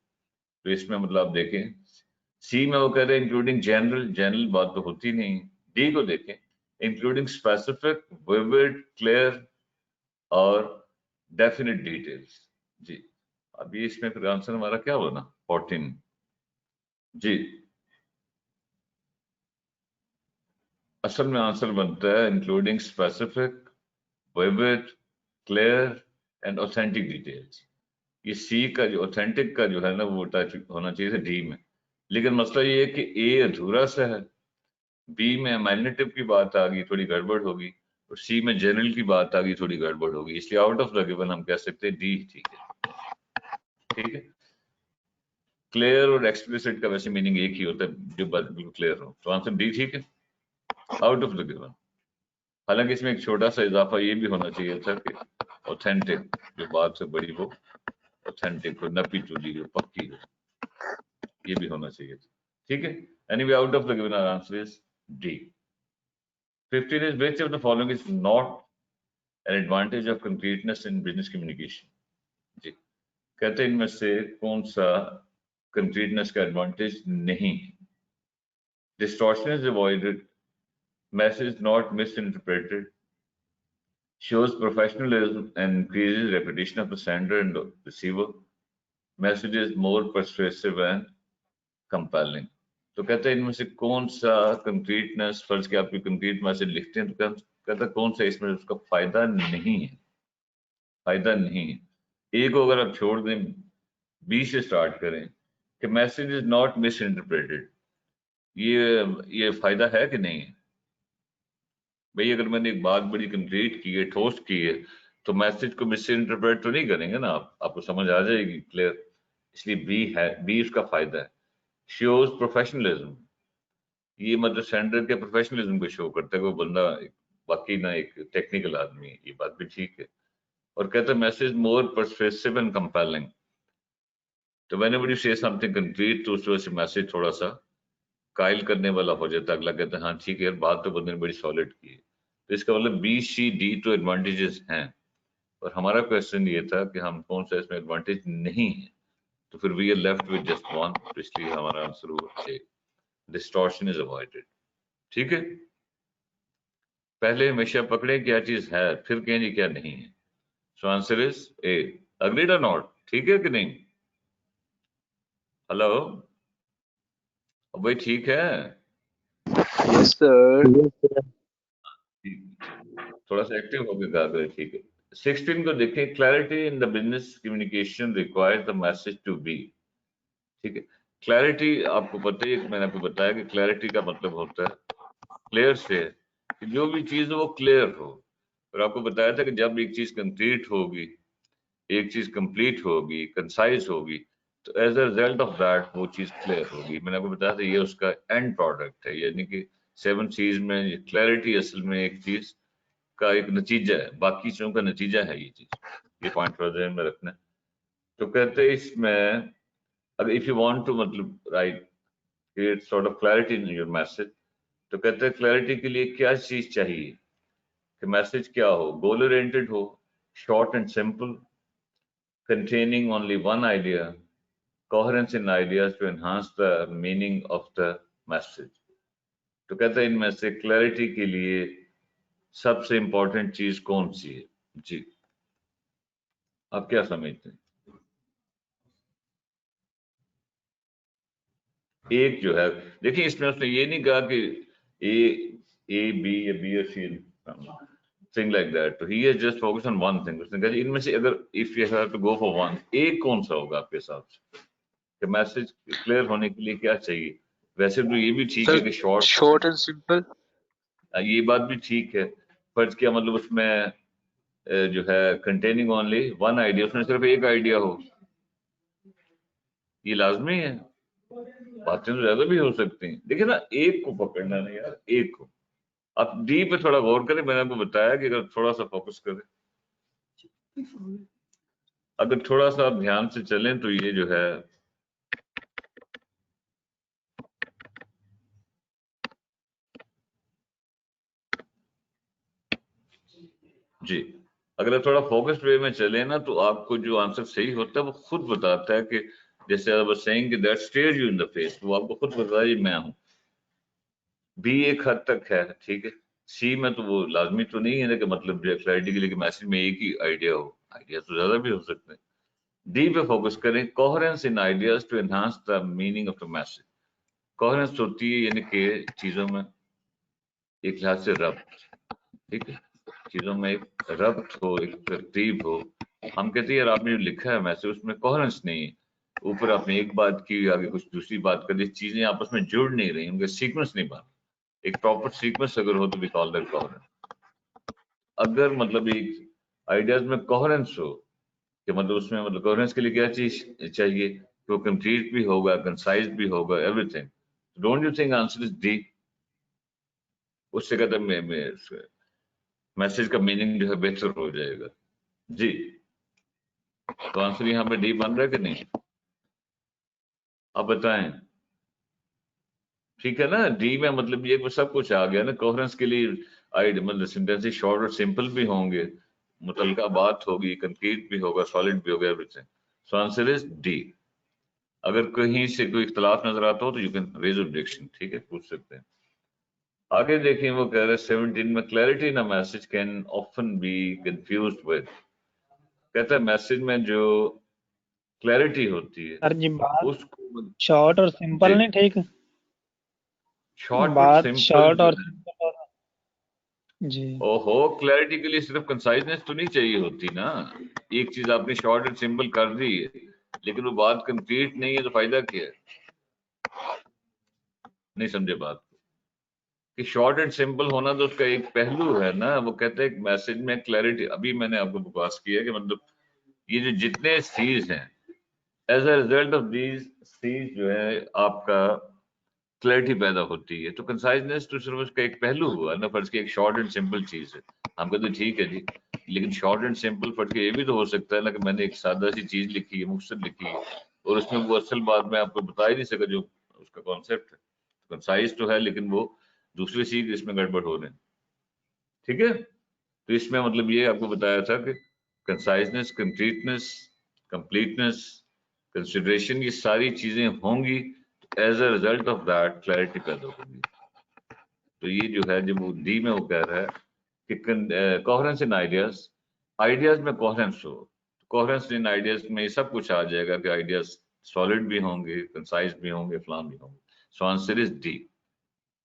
تو اس میں مطلب آپ دیکھیں سی میں وہ کہہ رہے ہیں انکلوڈنگ جنرل بات تو ہوتی نہیں. ڈی کو دیکھیں انکلوڈنگ اسپیسیفک ویوڈ کلیئر اور ڈیفینیٹ ڈیٹیلز. جی ابھی اس میں پھر آنسر ہمارا کیا ہونا 14. جی اصل میں آنسر بنتا ہے including specific vivid clear and authentic details. یہ سی کا جو اوتھینٹک کا جو ہے نا وہ ٹچ ہونا چاہیے ڈی میں, لیکن مسئلہ یہ ہے کہ اے ادھورا سا ہے, بی میں امیجنیٹو کی بات آ گئی تھوڑی گڑبڑ ہوگی, اور سی میں جنرل کی بات آ گئی تھوڑی گڑبڑ ہوگی, اس لیے out of the given him کہہ سکتے ہیں ڈی. ٹھیک ہے, ٹھیک ہے. کلیئر اور ایکسپلیسٹ کا ویسے میننگ ایک ہی ہوتا ہے, جو بات بالکل کلیئر ہو, تو آنسر ڈی. ٹھیک ہے, آؤٹ آف دا گیون. حالانکہ اس میں ایک چھوٹا سا اضافہ یہ بھی ہونا چاہیے تھا کہ اوتھینٹک جو بات سے بڑی ہو, اوتھینٹک ہو, نپی چلی ہو, پکی ہو, یہ بھی ہونا چاہیے تھا. ٹھیک ہے, any way out of the given answer is D. 15 is which of the following is not an advantage of concreteness in business communication. جی کہتے ہیں ان میں سے کون سا concreteness کا ایڈوانٹیج نہیں. Distortion is avoided, message not misinterpreted, shows professionalism and increases reputation of the sender and the receiver, message is more persuasive and compelling. تو کہتے ہیں ان میں سے کون سا کنکریٹنس, فرض کہ آپ کوئی کنکریٹ میسج لکھتے ہیں تو کہتا ہے کون سا اس میں اس کا فائدہ نہیں ہے, فائدہ نہیں ہے. اے کو اگر آپ چھوڑ دیں, بی سے سٹارٹ کریں کہ message is not miss interpreted, یہ فائدہ ہے کہ نہیں ہے؟ بھئی اگر میں نے ایک بات بڑی کنکریٹ کی ہے, ٹھوس کی ہے, تو میسج کو مس انٹرپریٹ تو نہیں کریں گے نا آپ کو سمجھ آ جائے گی کلیئر. اس لیے بی ہے, بی اس کا فائدہ ہے. شوز پروفیشنلزم, یہ مطلب سینڈر کے پروفیشنلزم کو شو کرتا ہے کہ وہ بندہ باقی نہ ایک ٹیکنیکل آدمی ہے, یہ بات بھی ٹھیک ہے. اور کہتا ہے message more persuasive and compelling. تو whenever you say something concrete تو اس وجہ سے میسج تھوڑا سا قائل کرنے والا ہو جاتا ہے. اگلا کہتا ہے ہاں ٹھیک ہے یار بات تو بندے نے بڑی سالڈ کی ہے. تو اس کا مطلب بی سی ڈی تو ایڈوانٹیجز ہیں, اور ہمارا کوشچن یہ تھا کہ ہم کون سا اس میں ایڈوانٹیج نہیں ہے, تو پھر we are left with just one, تو اس لیے ہمارا آنسر ہوا اے, ڈسٹورشن از اوائڈڈ. ٹھیک ہے, پہلے ہمیشہ پکڑے کیا چیز ہے پھر کہیں جی کیا نہیں ہے. So answer is a. Agreed اور ناٹ, ٹھیک ہے کہ نہیں؟ ہلو بھائی ٹھیک ہے, Yes, sir. تھوڑا سا ایکٹیو ہو کے کہا کرے. ٹھیک ہے, 16 کو دیکھیں, clarity in the business communication require the message to be. ٹھیک ہے, کلیئرٹی آپ کو پتہ ہے, میں نے آپ کو بتایا کہ کلیئرٹی کا مطلب ہوتا ہے کلیئر سے کہ جو بھی چیز ہو وہ کلیئر ہو. اور آپ کو بتایا تھا کہ جب ایک چیز کنکریٹ ہوگی, ایک چیز کمپلیٹ ہوگی, کنسائز ہوگی, تو as a result of that وہ چیز کلیئر ہوگی. میں نے آپ کو بتایا تھا یہ اس کا اینڈ پروڈکٹ ہے, یعنی کہ 7 چیز میں کلیئرٹی اصل میں ایک چیز کا ایک نتیجہ ہے, باقی چیزوں کا نتیجہ ہے یہ چیز. یہ پوائنٹ تھوڑا ذہن میں رکھنا ہے. تو کہتے ہیں اس میں اگر اف یو وانٹ ٹو مطلب right create sort of clarity in your message, تو کہتے ہیں کلیئرٹی کے لیے کیا چیز چاہیے کہ میسج کیا ہو, گول اورینٹڈ ہو, short and simple, containing only one idea, coherence in ideas to enhance the meaning of the message. تو کہتے ہیں ان میں سے کلیئرٹی کے لیے سب سے امپورٹنٹ چیز کون سی ہے؟ جی آپ کیا سمجھتے ہیں؟ ایک جو ہے دیکھیں اس میں اس نے یہ نہیں کہا کہ اے بی یا بی اور سی thing like that. So he has just focused on one thing. اس نے کہا ان میں سے اگر if you have to go for one, ایک کون سا ہوگا آپ کے حساب سے کہ میسج کلیئر ہونے کے لیے کیا چاہیے؟ ویسے تو یہ بھی ٹھیک ہے کہ short and simple. یہ بات بھی ٹھیک ہے. فرض کیا مطلب اس میں جو ہے containing only one idea, اس میں صرف ایک آئیڈیا ہو, یہ لازمی ہے. باتیں تو زیادہ بھی ہو سکتی ہیں. دیکھیں نا ایک کو پکڑنا نہیں یار, ایک کو. آپ ڈی پہ تھوڑا غور کریں, میں نے آپ کو بتایا کہ اگر تھوڑا سا فوکس کریں. अगर थोड़ा सा आप ध्यान से चलें तो ये जो है जी, अगर आप थोड़ा फोकस्ड वे में चले ना तो आपको जो आंसर सही होता है वो खुद बताता है कि जैसे आप सेइंग कि that stairs you in the face, वो आपको खुद बताता है ये मैं हूं। बी एक हद तक है, ठीक है। सी में तो वो लाजमी तो नहीं है ना कि मतलब क्लैरिटी के लिए कि मैसेज में एक ही आइडिया हो, आइडिया तो ज्यादा भी हो सकते हैं। डी पे फोकस करें, coherence in ideas to enhance the meaning of the message. Coherence होती है यानी कि चीजों में एक लिहाज से रब्त, ठीक है, चीजों में एक रब्त हो, एक तरतीब हो। हम कहते हैं यार आपने जो लिखा है मैसेज उसमें कोहेरेंस नहीं है, ऊपर आपने एक बात की आगे कुछ दूसरी बात कर दी, चीजें आपस में जुड़ नहीं रही, उनका सीक्वेंस नहीं बन, एक प्रॉपर सीक्वेंस अगर हो तो वी कॉल दैट कोहेरेंस। अगर मतलब एक आइडियाज में कोहेरेंस हो कि मतलब उसमें मतलब कोहेरेंस के लिए क्या चीज चाहिए कि वो कंप्लीट भी होगा, कंसाइज भी होगा, everything. Don't you think answer is D? उससे कहते हैं मैसेज का मीनिंग जो है बेहतर हो जाएगा। जी, तो आंसर यहाँ पे डी बन रहा है कि नहीं, आप बताएं। ठीक है ना, डी में मतलब ये सब कुछ आ गया ना। कोहेरेंस के लिए मतलब सेंटेंसेस शॉर्ट और सिंपल भी होंगे, मुतलका बात होगी, कंक्रीट भी होगा, सॉलिड भी होगा, everything. So answer is D. अगर कहीं से कोई इख्तलाफ नजर आता हो तो यू कैन रेज ऑब्जेक्शन, ठीक है, पूछ सकते हैं। आगे देखिए, वो कह रहे हैं 17 में clarity in a message can often B confused with. कहता है मैसेज में जो क्लैरिटी होती है सर जी बात उसको शॉर्ट और सिंपल जी नहीं ठीक, शॉर्ट और बात सिंपल शॉर्ट जो और है, सिंपल और जी ओहो, क्लैरिटी के लिए सिर्फ कंसाइजनेस तो नहीं चाहिए होती ना। एक चीज आपने शॉर्ट एंड सिंपल कर दी है लेकिन वो बात कंप्लीट नहीं है तो फायदा क्या है? नहीं समझे बात कि शॉर्ट एंड सिंपल होना तो उसका एक पहलू है ना। वो कहते हैं मैसेज में क्लैरिटी, अभी मैंने आपको बकवास किया कि मतलब ये जो जितने सीज हैं, as a result of these Cs जो है आपका क्लैरिटी पैदा होती है। तो कंसाइजनेस तो सिर्फ उसका एक पहलू हुआ ना, फर्ज की एक शॉर्ट एंड सिंपल चीज है, हम कहते हैं ठीक है जी, लेकिन शॉर्ट एंड सिंपल फर्ज के ये भी तो हो सकता है ना कि मैंने एक सादा सी चीज लिखी है, मुख्तसर लिखी है, और उसमें वो असल बात मैं आपको बता ही नहीं सका जो उसका कॉन्सेप्ट है। कंसाइज तो है लेकिन वो दूसरे चीज इसमें गड़बड़ हो रहे हैं, ठीक है। तो इसमें मतलब ये आपको बताया था कि कंसाइजनेस, कंक्रीटनेस, कंप्लीटनेस, कंसिडरेशन, ये सारी चीजें होंगी, as a result of that clarity पैदा होगी। तो ये जो है जब वो डी में वो कह रहा है कि कोहेरेंस इन आइडियाज, आइडियाज में कोहेरेंस हो, कोहेरेंस इन आइडियाज में ये सब कुछ आ जाएगा कि आइडियाज सॉलिड भी होंगे, कंसाइज भी होंगे, फलान भी होंगे। सो आंसर इज डी,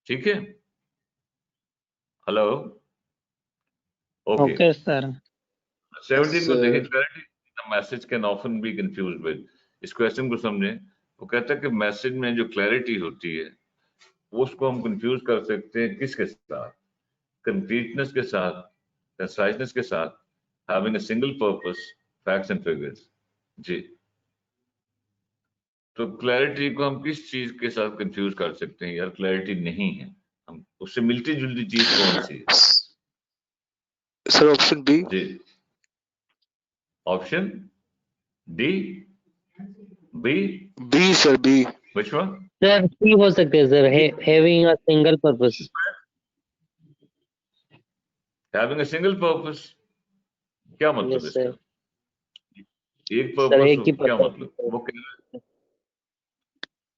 ठीक है। Hello, okay. Okay sir. 17 को देखिए, sir clarity the message can often B confused with. इस क्वेश्चन को समझें। वो कहता है कि मैसेज में जो क्लैरिटी होती है उसको हम कंफ्यूज कर सकते हैं किसके साथ? कंप्लीटनेस के साथ, कंसाइजनेस के साथ, having a single purpose, facts and figures. जी, तो क्लैरिटी को हम किस चीज के साथ कंफ्यूज कर सकते हैं? यार क्लैरिटी नहीं है, हम उससे मिलती जुलती चीज कौन सी है? Sir option B. जी, option D, B, B sir B. Which one? Sir C हो सकते हैं sir, having a single purpose. Having a single purpose, क्या मतलब यस इसका? सर। एक सर पर्पस एक हो, ही क्या पर्पस, मतलब? वो कह रहा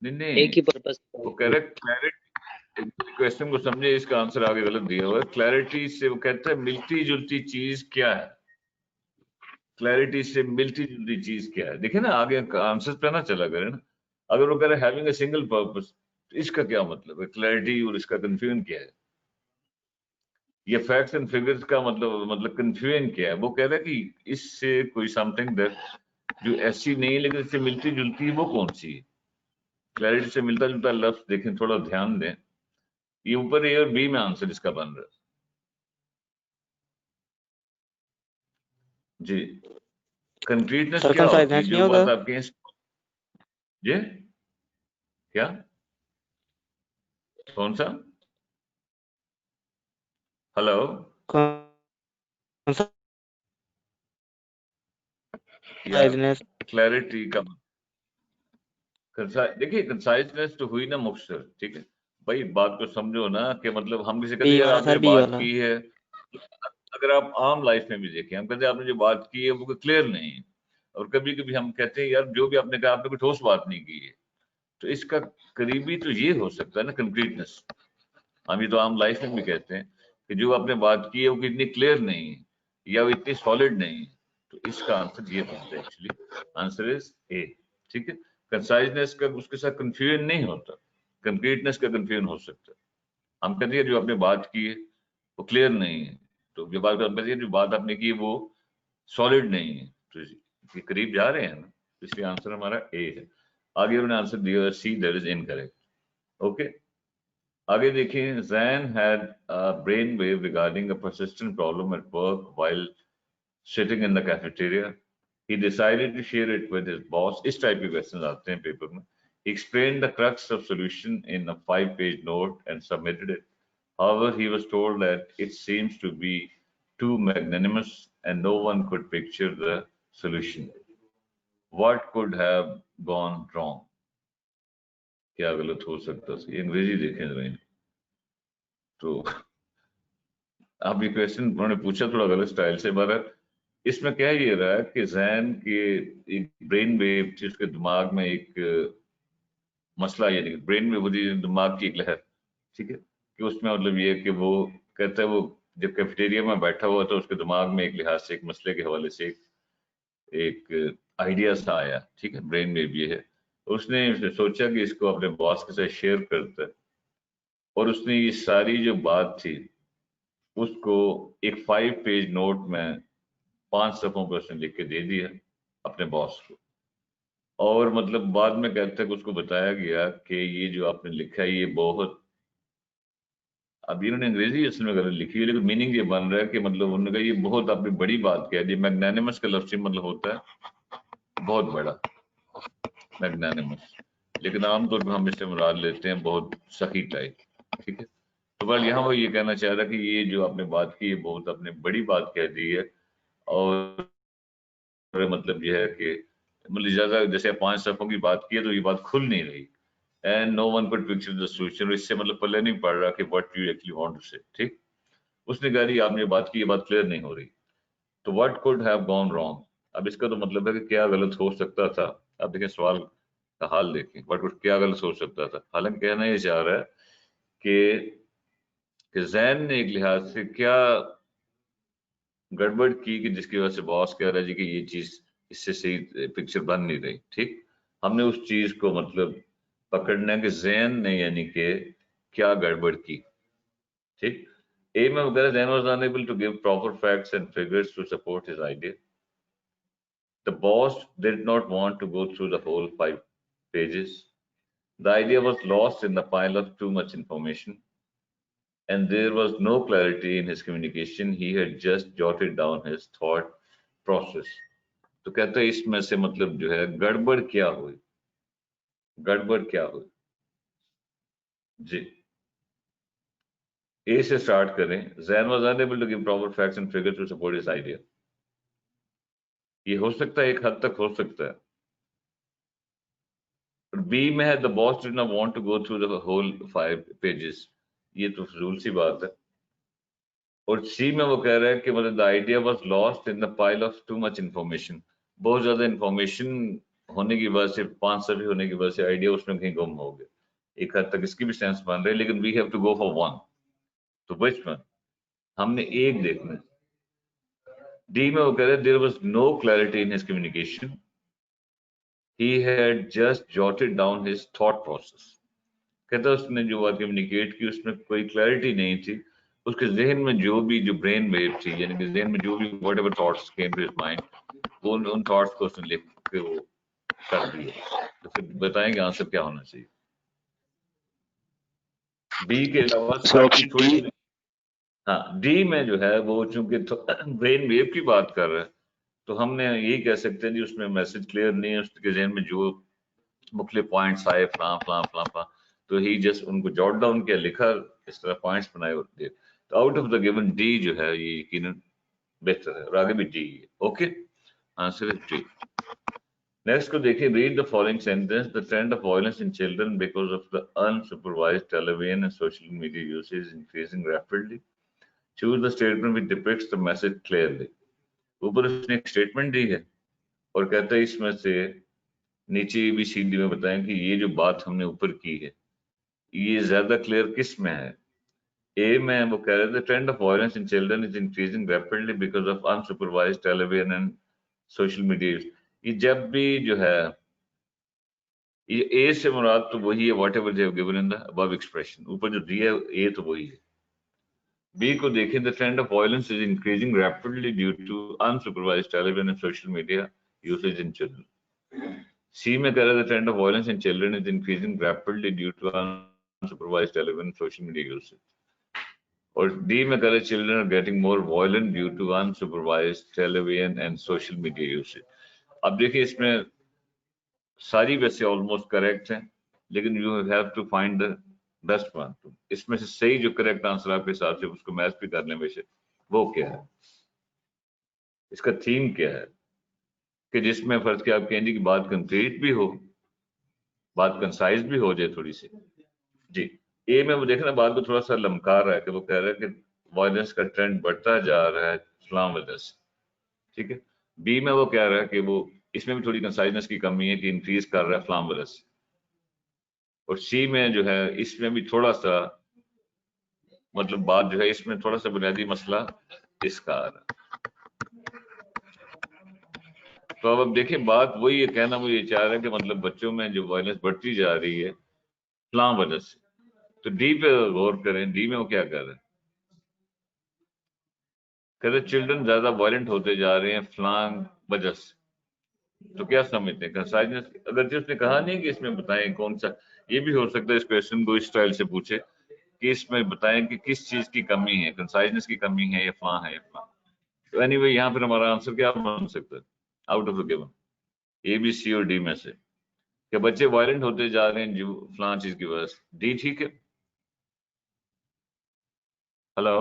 नहीं एक नहीं, ही पर्पस। वो कह रहा क्लैरिटी, क्वेश्चन को समझे, इसका आंसर आगे गलत दिया हुआ है। क्लैरिटी से वो कहता है मिलती जुलती चीज क्या है? क्लैरिटी से मिलती जुलती चीज क्या है? देखिए ना आगे आंसर पे ना चला करे ना। अगर वो कह रहे हैविंग अ सिंगल पर्पस, तो इसका क्या मतलब है? क्लैरिटी और इसका कंफ्यूजन क्या है? ये फैक्ट्स एंड फिगर्स का मतलब कंफ्यूजन क्या है? वो कह रहा है कि इससे कोई समथिंग दैट जो ऐसी नहीं है लेकिन इससे मिलती जुलती है, वो कौन सी है? क्लैरिटी से मिलता जुलता लफ्ज देखें, थोड़ा ध्यान दें, ये ऊपर ए और बी में आंसर इसका बन रहा है। जी, कंक्रीटनेस सर क्या होती है? कंसाइजनेस नहीं जो होगा? बात आपके जी, क्या, कौन सा? हेलो, कंसाइजनेस क्लैरिटी का देखिए कंसाइजनेस तो हुई ना मुख्तसर, ठीक है भाई, बात को समझो ना कि मतलब हम किसी कहते हैं यार आपने बात की है, अगर आप आम लाइफ में भी देखें, हम कहते हैं आपने जो बात की है वो क्लियर नहीं है, और कभी कभी हम कहते हैं यार जो भी आपने कहा आपने कोई ठोस बात नहीं की है, तो इसका करीबी तो ये हो सकता है ना कंक्रीटनेस। हम ये तो आम लाइफ में भी कहते हैं कि जो आपने बात की है वो इतनी क्लियर नहीं है या वो इतनी सॉलिड नहीं है, तो इसका आंसर ये बनता है, एक्चुअली आंसर इज ए, ठीक है। कंसाइजनेस का उसके साथ कंफ्यूजन नहीं होता, कंक्रीटनेस का कंफ्यूजन हो सकता है। हम कहते हैं जो आपने बात की है वो क्लियर नहीं है, तो जो बात हम कहते हैं जो बात आपने की है वो सॉलिड नहीं है, तो ये करीब जा रहे हैं ना, इसलिए आंसर हमारा ए है। आगे उन्होंने आंसर दिया सी, दैट इज इनकरेक्ट। ओके, आगे देखिए, Zan had a brainwave regarding a persistent problem at work while sitting in the cafeteria. He decided to share it with his boss. इस टाइप के क्वेश्चन आते हैं पेपर में। He explained the crux of solution in a 5-page note and submitted it. However, he was told that it seems to be too magnanimous and no one could picture the solution. What could have gone wrong? क्या गलत हो सकता था? ये अंग्रेजी देखें जरा, तो आप ये क्वेश्चन उन्होंने पूछा थोड़ा गलत स्टाइल से, मगर इसमें क्या ये रहा है कि जैन के एक ब्रेन वेव थी, उसके दिमाग में एक मसला, यानी ब्रेन वेव होती है दिमाग की एक लहर, ठीक है, कि उसमें मतलब ये कि वो कहता है वो जब कैफेटेरिया में बैठा हुआ तो उसके दिमाग में एक लिहाज से एक मसले के हवाले से एक आइडिया सा आया, ठीक है, ब्रेन वेव ये है। उसने सोचा कि इसको अपने बॉस के साथ शेयर करता है, और उसने ये सारी जो बात थी उसको एक 5-पेज नोट में 5 सफ़ों पर उसने लिख के दे दिया अपने बॉस को, और मतलब बाद में कहते हैं कि उसको बताया गया कि ये जो आपने लिखा है ये बहुत, अब इन्होंने अंग्रेजी असल में गलत लिखी है लेकिन मीनिंग ये बन रहा है कि मतलब उन्होंने कहा ये बहुत आपने बड़ी बात कह दी। मैग्नानिमस का लफ्ज़ मतलब होता है बहुत बड़ा, मैग्नानिमस, लेकिन आमतौर पर हम इससे मुराद लेते हैं बहुत सखी टाइप, ठीक है। तो बल यहाँ वो ये कहना चाह रहा कि ये जो आपने बात की है बहुत आपने बड़ी बात कह दी है, और मतलब ये है कि मतलब ज्यादा जैसे 5 सफ़ों की बात की है तो ये बात खुल नहीं रही, and no one could picture the solution, इससे मतलब पल्ले नहीं पड़ रहा कि what you actually want to say, ठीक। उसने कहा जी आपने बात की, ये बात क्लियर नहीं हो रही, तो what could have gone wrong. अब इसका तो मतलब है कि क्या गलत हो सकता था। अब देखें सवाल का हाल देखें, व्हाट कुड, क्या गलत हो सकता था। हालांकि कहना ये चाह रहा है कि जैन ने एक लिहाज से क्या गड़बड़ की कि जिसकी वजह से बॉस कह रहा है जी कि ये चीज इससे सही पिक्चर बन नहीं रही, ठीक। हमने उस चीज को मतलब पकड़ना है कि जैन ने यानी कि क्या गड़बड़ की, ठीक। ए में वगैरह Jain was unable to give proper facts and figures to support his idea. The boss did not want to go through the whole 5 pages. The idea was lost in the pile of too much information, and there was no clarity in his communication. He had just jotted down his thought process. तो कहते हैं इसमें से मतलब जो है गड़बड़ क्या हुई, गड़बड़ क्या हुई जी। ए से स्टार्ट करें, Zan was unable to give proper facts and figures to support his idea. ये हो सकता है, एक हद तक हो सकता है। बी में है the boss did not want to go through the whole 5 pages, ये तो फजूल सी बात है। और सी में वो कह रहा है कि मतलब the idea was lost in the pile of too much information, बहुत ज्यादा इंफॉर्मेशन होने की वजह से, 5 सभी होने की वजह से आइडिया उसमें कहीं गुम हो गया। एक हद तक इसकी भी सेंस बन रही है, लेकिन we have to go for one, तो विच वन, हमने एक देखना है। डी में वो कह रहे हैं there was no clarity in his communication, he had just jotted down his thought process. कहता उसने जो बात कम्युनिकेट की उसमें कोई क्लैरिटी नहीं थी, उसके जहन में जो भी जो ब्रेन वेव थी, यानी कि जहन में जो भी whatever thoughts came to his mind, वो उन थॉट्स को उसने लिख के वो कर दिया। तो फिर बताएंगे आंसर क्या होना चाहिए। बी के अलावा थोड़ी, हाँ डी में जो है वो चूंकि ब्रेन वेव की बात कर रहा है, तो हमने यही कह सकते हैं जी उसमें मैसेज क्लियर नहीं है, उसके जहन में जो मुख्तलिफ पॉइंट्स आए फलां फलां फलां फलां, तो ही जस्ट उनको जॉट डाउन किया, लिखा, इस तरह पॉइंट्स बनाए और दिए। तो out of the given D जो है ये यकीनन बेहतर है, और आगे भी डी है। Okay, answer is D. Next को देखिए, read the following sentence. The trend of violence in children because of the unsupervised television and social media usage is increasing rapidly. Choose the statement which depicts the message clearly. ऊपर उसने एक statement दी है और कहता है इसमें से नीचे ABCD में बताएं कि ये जो बात हमने ऊपर की है ये ज्यादा क्लियर किस में है। ए में वो कह रहे थे trend of violence in children is increasing rapidly because of unsupervised television and social media. ये जब भी जो है ये ए से मुराद तो वही है whatever they have given in the above expression, ऊपर जो दिया है ए तो वही है। बी को देखें, the trend of violence is increasing rapidly due to unsupervised television and social media usage in children. C में कह रहा है the trend of violence in children is increasing rapidly due to unsupervised television and social media usage. और D में कह रहे children are getting more violent due to unsupervised television and social media usage. अब देखिए इसमें सारी वैसे almost correct हैं, लेकिन you have to find the best one. इसमें से सही जो करेक्ट आंसर आपके हिसाब से उसको मैच भी कर लें वैसे, वो क्या है, इसका थीम क्या है कि जिसमें फर्ज के आप कहेंगे कि बात कंक्रीट भी हो, बात कंसाइज भी हो जाए थोड़ी सी। जी ए में वो देखना बात को थोड़ा सा लमका रहा है कि वो कह रहा है कि वायलेंस का ट्रेंड बढ़ता जा रहा है इस्लाम वजह से, ठीक है। बी में वो कह रहा है कि वो इसमें भी थोड़ी कंसाइजनेस की कमी है कि इंक्रीज कर रहा है इस्लाम वजह से। और सी में जो है इसमें भी थोड़ा सा मतलब बात जो है इसमें थोड़ा सा बुनियादी मसला इसका आ रहा है। तो अब देखिए बात वही है, कहना वो ये चाह रहा है कि मतलब बच्चों में जो वायलेंस बढ़ती जा रही है इस्लाम वजह से। तो डी पे गौर करें, डी में वो क्या कर रहे हैं, कहते चिल्ड्रन ज्यादा वायलेंट होते जा रहे हैं फलांग वजह से। तो क्या समझते हैं कंसाइजनेस, अगर उसने कहा नहीं कि इसमें बताएं कौन सा, ये भी हो सकता है इस क्वेश्चन को इस स्टाइल से पूछे कि इसमें बताएं कि किस चीज की कमी है, कंसाइजनेस की कमी है या फलां है या फलां। तो एनीवे यहाँ पर हमारा आंसर क्या बन सकता है out of the given A B C और डी में से, कि बच्चे वायलेंट होते जा रहे हैं जो फलां चीज की वजह से। डी ठीक है। हेलो,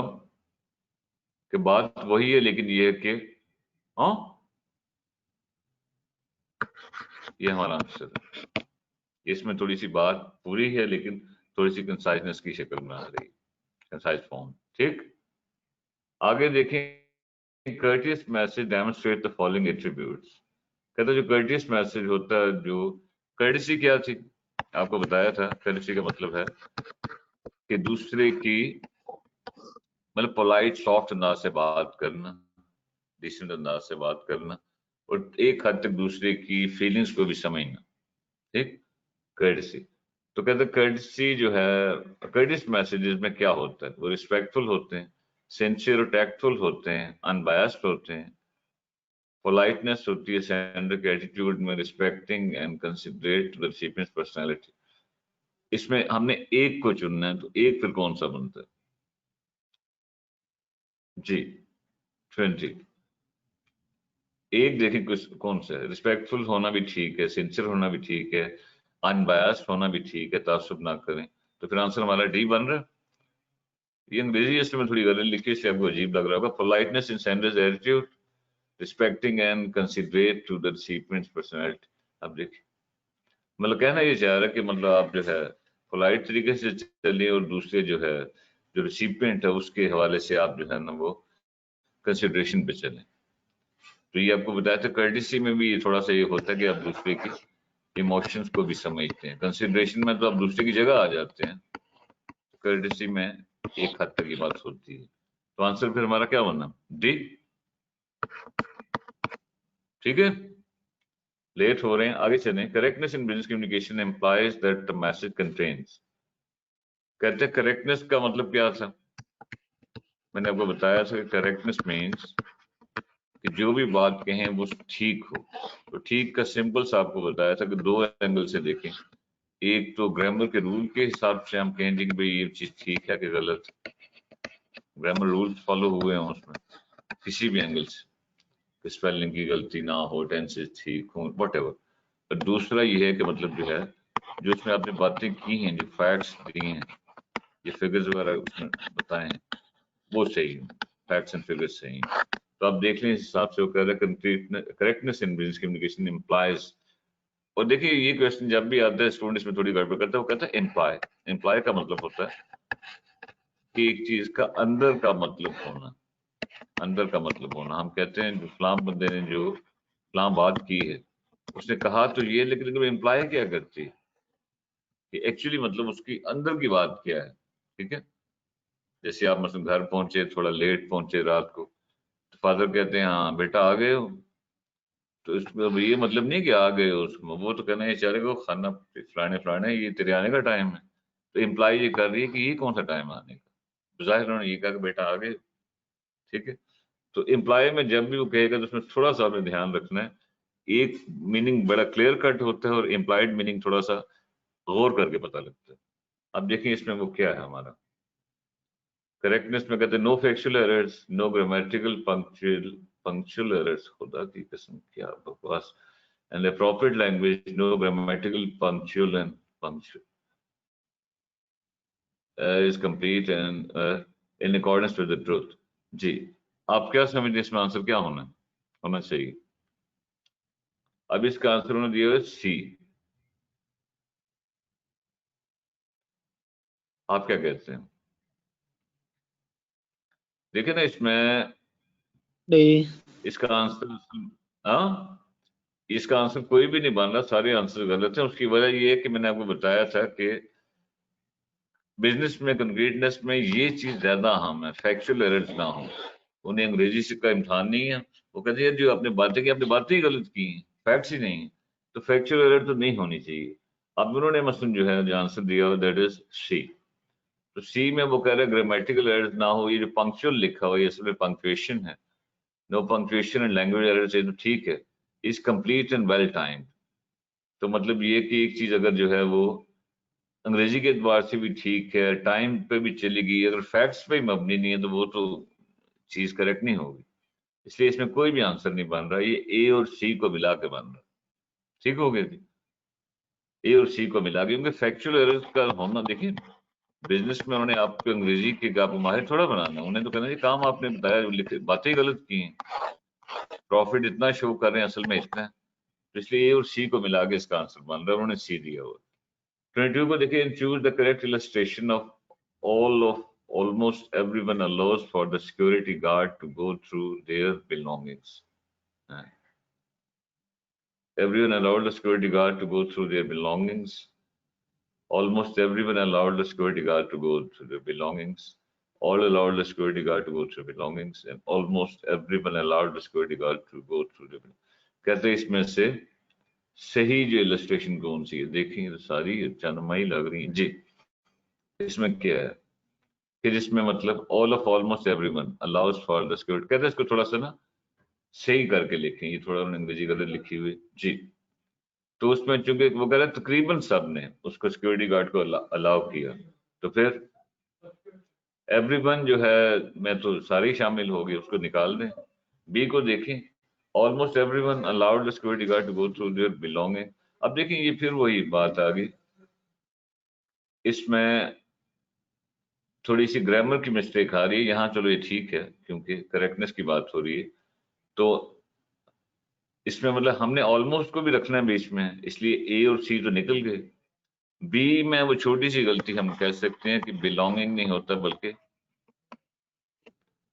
कि बात वही है लेकिन ये है कि हाँ ये हमारा आंसर है। इसमें थोड़ी सी बात पूरी है लेकिन थोड़ी सी कंसाइजनेस की शक्ल में आ रही है, कंसाइज फॉर्म। ठीक, आगे देखें, courteous message demonstrate the following attributes. कहता है जो कर्टियस मैसेज होता है, जो कर्टिसी क्या थी आपको बताया था, कर्टिसी का मतलब है कि दूसरे की मतलब पोलाइट सॉफ्ट अंदाज से बात करना, डिसेंट अंदाज से बात करना और एक हद तक दूसरे की फीलिंग्स को भी समझना। ठीक, कर्टिसी। तो कहते हैं कर्टिसी जो है, कर्टिस मैसेजेस में क्या होता है, वो रिस्पेक्टफुल होते हैं, सिंसियर और टैक्टफुल होते हैं, अनबायस्ड होते हैं, पोलाइटनेस होती है सेंडर के एटीट्यूड में, respecting and considerate to the recipient's personality. इसमें हमने एक को चुनना है, तो एक फिर कौन सा बनता है जी 20। एक देखें कौन सा है, रिस्पेक्टफुल होना भी ठीक है, सिंसियर होना भी ठीक है, अनबायस्ड होना भी ठीक है, तासुब ना करें। तो फिर आंसर हमारा डी बन रहा है। ये अंग्रेजी में थोड़ी गलत लिखी इसलिए आपको अजीब लग रहा होगा। Politeness in sender's attitude, respecting and considerate to the recipient's personality. अब देखिए मतलब कहना ये चाह रहा है कि मतलब आप जो है पोलाइट तरीके से चलिए और दूसरे जो है जो रिसिपिएंट है उसके हवाले से आप जो है ना वो कंसिडरेशन पे चलें। तो ये आपको बताया था कर्टिसी में भी ये थोड़ा सा ये होता है कि आप दूसरे की इमोशंस को भी समझते हैं। कंसिडरेशन में तो आप दूसरे की जगह आ जाते हैं, कर्टिसी में एक हद तक ये बात होती है। तो आंसर फिर हमारा क्या बनना, डी। ठीक है, लेट हो रहे हैं, आगे चलें। Correctness in business communication employs that the message contains. कहते हैं करेक्टनेस का मतलब क्या था, मैंने आपको बताया था कि करेक्टनेस मीन्स कि जो भी बात कहें वो ठीक हो। तो ठीक का सिंपल सा आपको बताया था कि दो एंगल से देखें। एक तो ग्रामर के रूल के हिसाब से हम कहेंगे कि भाई ये चीज ठीक है कि गलत, ग्रामर रूल्स फॉलो हुए हैं उसमें किसी भी एंगल से, स्पेलिंग की गलती ना हो, टेंसेस ठीक हो, व्हाटएवर। और दूसरा ये है कि मतलब जो है जो इसमें आपने बातें की हैं, जो फैक्ट्स दिए हैं, ये फिगर्स वगैरह उसमें बताए हैं वो सही है, फैक्ट्स एंड फिगर्स सही हैं। तो आप देख लें इस हिसाब से वो कह रहा है correctness in business communication implies اور دیکھیے یہ کوشچن جب بھی آتا ہے اسٹوڈنٹ اس میں تھوڑی گڑبڑ کرتا ہے، وہ کہتا ہے امپلائی. امپلائی کا مطلب ہوتا ہے کہ ایک چیز کا اندر کا مطلب ہونا، اندر کا مطلب ہونا. ہم کہتے ہیں جو فلاں بندے نے جو فلاں بات کی ہے، اس نے کہا تو یہ، لیکن امپلائی کیا کرتی ہے کہ ایکچولی مطلب اس کی اندر کی بات کیا ہے. ٹھیک ہے، جیسے آپ مثلا گھر پہنچے، تھوڑا لیٹ پہنچے رات کو، تو فادر کہتے ہیں ہاں بیٹا آ گئے ہو، تو اس میں یہ مطلب نہیں کہ آ گئے ہو اس میں، وہ تو کہنا ہے چلے گا کھانا فلانے فلانے یہ تیرے آنے کا ٹائم ہے. تو امپلائی یہ کر رہی ہے کہ یہ کون سا ٹائم آنے کا، بظاہر انہوں نے یہ کہا کہ بیٹا آ گئے. ٹھیک ہے، تو امپلائی میں جب بھی وہ کہے گا تو اس میں تھوڑا سا ہمیں دھیان رکھنا ہے. ایک میننگ بڑا کلیئر کٹ ہوتا ہے اور امپلائڈ میننگ تھوڑا سا غور کر کے پتہ لگتا ہے. اب دیکھیں اس میں وہ کیا ہے ہمارا کریکٹنس میں کہتے ہیں no factual errors, no grammatical punctual errors. خدا کی قسم کیا بکواس. And appropriate language, no grammatical punctual and punctual is complete and in accordance with the truth. جی آپ کیا سمجھتے ہیں اس میں آنسر کیا ہونا چاہیے؟ اب اس کا آنسر انہوں نے دیا ہے سی. آپ کیا کہتے ہیں؟ دیکھیں نا اس میں اس کا آنسر ہاں اس کا آنسر کوئی بھی نہیں بن رہا، سارے آنسر غلط ہیں. اس کی وجہ یہ ہے کہ میں نے آپ کو بتایا تھا کہ بزنس میں کنکریٹنس میں یہ چیز زیادہ اہم ہے، فیکچوئل ایررز نہ ہوں. انہیں انگریزی سے کا امتحان نہیں ہے، وہ کہتے ہیں جو آپ نے باتیں کی، آپ نے باتیں ہی غلط کی ہیں، فیکٹس ہی نہیں ہیں، تو فیکچوئل ایرر تو نہیں ہونی چاہیے. اب انہوں نے مثلاً جو ہے جو آنسر دیا دیٹ از سی. تو سی میں وہ کہہ رہے ہیں گرامیٹیکل ایررز نہ ہو. یہ جو پنکچوئل لکھا ہوا ہے یہ اصل میں پنکچویشن ہے. No punctuation and language errors تو ٹھیک ہے، is complete and well timed. تو مطلب یہ کہ ایک چیز اگر جو ہے وہ انگریزی کے اعتبار سے بھی ٹھیک ہے، ٹائم پہ بھی چلے گی، اگر فیکٹس پہ ہی مبنی نہیں ہے تو وہ تو چیز کریکٹ نہیں ہوگی. اس لیے اس میں کوئی بھی آنسر نہیں بن رہا، یہ اے اور سی کو ملا کے بن رہا. ٹھیک ہو گیا جی، اے اور سی کو ملا کے، کیونکہ فیکچوئل ایررز کا ہونا دیکھیں بزنس میں انہوں نے آپ کو انگریزی کے آپ کو ماہر تھوڑا بنانا، انہیں تو کہنا جی کام آپ نے بتایا، باتیں غلط کی ہیں، پروفٹ اتنا شو کر رہے ہیں اصل میں اتنا ہے. تو اس لیے اے اور سی کو ملا کے اس کا آنسر بن رہا ہے، انہوں نے سی دیا ہوا. 22 کو دیکھیں choose the correct illustration of almost everyone allows for the security guard to go through their belongings. Everyone allowed the security guard to go through their belongings. Almost everyone allowed the security guard to go through their belongings. All allowed the security guard to go through belongings, and almost everyone allowed the security guard to go through their belongings. کہتے ہیں اس میں سے صحیح جو illustration کون سی ہے؟ دیکھیں تو ساری چندمائی لگ رہی ہیں جی. اس میں کیا ہے کہ جس میں مطلب all of almost everyone allows for the security، کہتے ہیں اس کو تھوڑا سا نا صحیح کر کے لکھیں، یہ تھوڑا انہوں نے انگریزی غلط لکھی ہوئی جی. تو اس میں چونکہ وہ کہہ رہے ہیں تقریباً سب نے اس کو سیکورٹی گارڈ کو الاؤ کیا، تو پھر ایوری ون جو ہے میں تو ساری شامل ہوگی، اس کو نکال دیں. بی کو دیکھیں almost everyone allowed the security guard to go through their belonging. اب دیکھیں یہ پھر وہی بات آ گئی، اس میں تھوڑی سی گرامر کی مسٹیک آ رہی ہے یہاں. چلو یہ ٹھیک ہے کیونکہ کریکٹنس کی بات ہو رہی ہے، تو اس میں مطلب ہم نے آلموسٹ کو بھی رکھنا ہے بیچ میں، اس لیے اے اور سی تو نکل گئے. بی میں وہ چھوٹی سی غلطی ہم کہہ سکتے ہیں کہ بلونگنگ نہیں ہوتا، بلکہ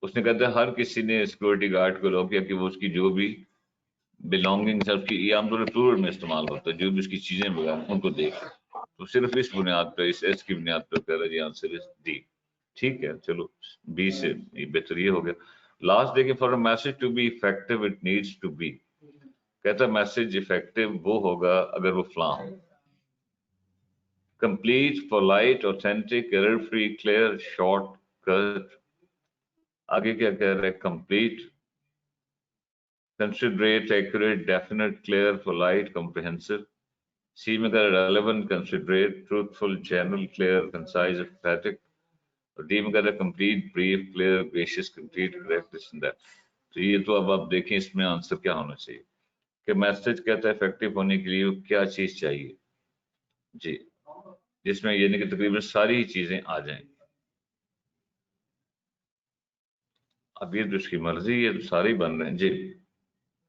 اس نے کہتا ہے ہر کسی نے سیکورٹی گارڈ کو لو کیا کہ وہ اس کی جو بھی بلونگنگ ہے اس کی، یہ عام طور پر پلورل میں استعمال ہوتا ہے، جو بھی اس کی چیزیں وغیرہ ان کو دیکھ. تو صرف اس بنیاد پہ، اس ایس کی بنیاد پہ کہہ رہا ہے یہ آنسر از ڈی. ٹھیک ہے چلو بی سے بہتر یہ ہو گیا. لاسٹ دیکھیں for a message to be effective it needs to be. کہتا ہے میسج افیکٹو وہ ہوگا اگر وہ فلاں ہو. Complete, polite, authentic, error free, clear, short cut. آگے کیا کہہ رہا ہے؟ Complete, considerate, accurate, definite, clear, polite, comprehensive. C میں کہہ رہا ہے relevant, considerate, truthful, general, clear, concise, empathic. اور ڈی میں کہہ رہا ہے complete, brief, clear, gracious, complete, correct, this and that. تو یہ تو اب آپ دیکھیں اس میں آنسر کیا ہونا چاہیے کہ میسج کہتا ہے افیکٹو ہونے کے لیے کیا چیز چاہیے جی، جس میں یعنی کہ تقریباً ساری ہی چیزیں آ جائیں. اب یہ تو اس کی مرضی ہے، تو سارے ہی بن رہے ہیں جی.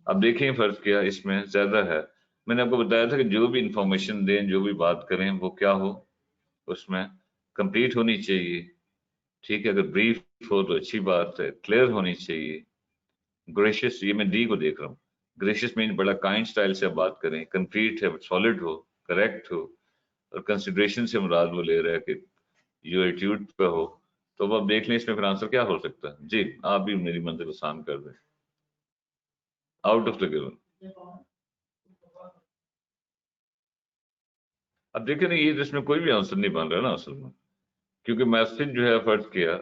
اب دیکھیں فرض کیا اس میں زیادہ ہے मैंने आपको बताया था कि जो भी इंफॉर्मेशन दें, जो भी बात करें, वो क्या हो, उसमें कंप्लीट होनी चाहिए, ठीक है। अगर ब्रीफ हो तो अच्छी बात है, क्लियर होनी चाहिए, ग्रेशियस, ये मैं डी को देख रहा हूँ, ग्रेशियस मीन बड़ा काइंड स्टाइल से आप बात करें, कंप्लीट है, सॉलिड हो, करेक्ट हो, और कंसिडरेशन से मुराद वो ले रहा है कि जो एटीट्यूड पे हो। तो अब आप देख लें इसमें फिर आंसर क्या हो सकता है। जी आप भी मेरी मंजिल आसान कर दें। आउट ऑफ द गिवन, अब देखें ना, ये इसमें कोई भी आंसर नहीं बन रहा ना असल में, क्योंकि मैसेज जो है फर्ज किया,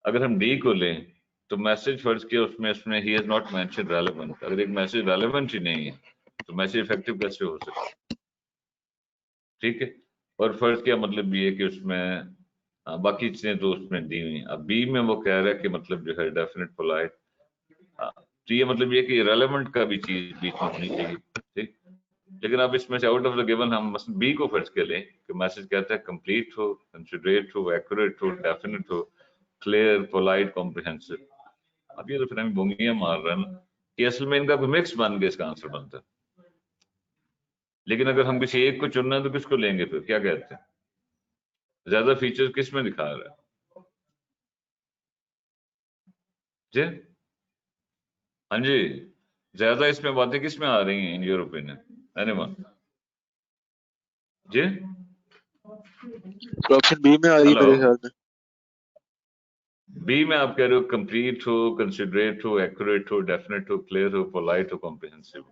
अगर हम डी को लें तो मैसेज फर्ज किया, उसमें he has not mention relevant. अगर एक मैसेज रेलेवेंट ही नहीं है तो मैसेज इफेक्टिव कैसे हो सकता है, ठीक है। और फर्ज किया मतलब ये है कि उसमें बाकी चीजें तो उसमें दी हुई हैं। अब बी में वो कह रहा है कि मतलब जो है डेफिनेट पोलाइट, तो ये मतलब ये कि रेलेवेंट का भी चीज बीच में होनी चाहिए, ठीक। लेकिन अब इसमें से आउट ऑफ द गिवन हम बी को फर्ज के लें कि मैसेज कहता है कंप्लीट हो, कंसिडरेट हो, एक्यूरेट हो, डेफिनेट हो, क्लियर, पोलाइट, कॉम्प्रिहेंसिव। अब ये तो फिर हम बोंगियां मार रहे हैं ना कि असल में इनका मिक्स बन गया, इसका आंसर बनता है। लेकिन अगर हम किसी एक को चुनना है तो किसको लेंगे, फिर क्या कहते हैं, ज्यादा फीचर्स किस में दिखा रहा है जी? हाँ जी, ज्यादा इसमें बातें किस में आ रही हैं इन योर ओपिनियन, एनीवन जी? ऑप्शन बी में आ रही है हेलो, मेरे ख्याल में। बी में आप कह रहे हो कंप्लीट हो, कंसिडरेट हो, एक्यूरेट हो, डेफिनेट हो, क्लियर हो, पोलाइट हो, कॉम्प्रिहेंसिव।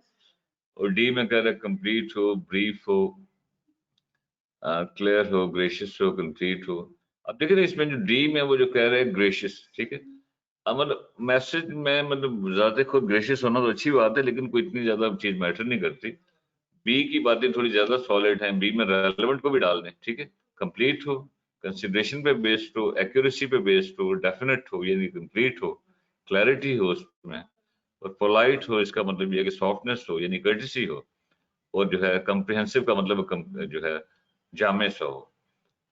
और डी में कह रहे हैं कंप्लीट हो, ब्रीफ हो, क्लियर हो, ग्रेशियस हो, कंप्लीट हो। अब देखिए ना इसमें जो डी में वो जो कह रहे हैं ग्रेशियस, ठीक है। मतलब मैसेज में मतलब ज्यादा खुद ग्रेशियस होना तो अच्छी बात है, लेकिन कोई इतनी ज्यादा चीज मैटर नहीं करती। बी की बातें थोड़ी ज्यादा सॉलिड हैं, बी में रेलेवेंट को भी डाल दें, ठीक है। कंप्लीट हो, कंसिडरेशन पे बेस्ड हो, एक्यूरेसी पे बेस्ड हो, डेफिनेट हो यानी कंप्लीट हो, क्लैरिटी हो उसमें, और पोलाइट हो इसका मतलब ये है कि सॉफ्टनेस हो यानी कर्टिसी हो, और जो है कम्प्रिहेंसिव का मतलब जो है जामे सा हो।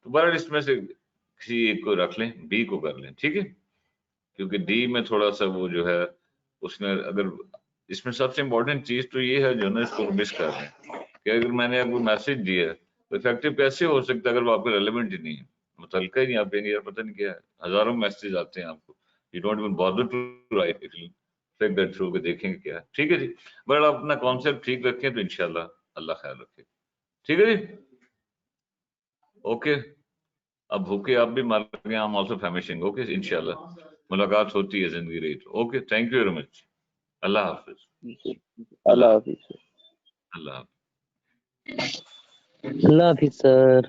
तो बहरहाल इसमें से किसी एक को रख लें, बी को कर लें, ठीक है। क्योंकि डी में थोड़ा सा वो जो है उसने, अगर इसमें सबसे इम्पोर्टेंट चीज तो ये है जो ना इसको मिस कर रहे हैं कि अगर मैंने आपको मैसेज दिया तो इफेक्टिव कैसे हो सकता है अगर वो आपको रेलेवेंट ही नहीं है, मुतलका ही नहीं, आप कहेंगे यार पता नहीं क्या है, हजारों मैसेज आते हैं आपको, you don't even bother to write it, फेक दैट थ्रू के देखेंगे क्या है, ठीक है जी। बट आप अपना कॉन्सेप्ट ठीक रखें तो इंशाल्लाह अल्लाह खैर रखे, ठीक है जी, ओके। अब भूखे आप भी मर गए, आई एम आल्सो फैमिशिंग, ओके इंशाल्लाह मुलाकात होती है जिंदगी रही तो, okay thank you very much, Allah Hafiz, Allah Hafiz. Allah Hafiz. Allah Hafiz sir.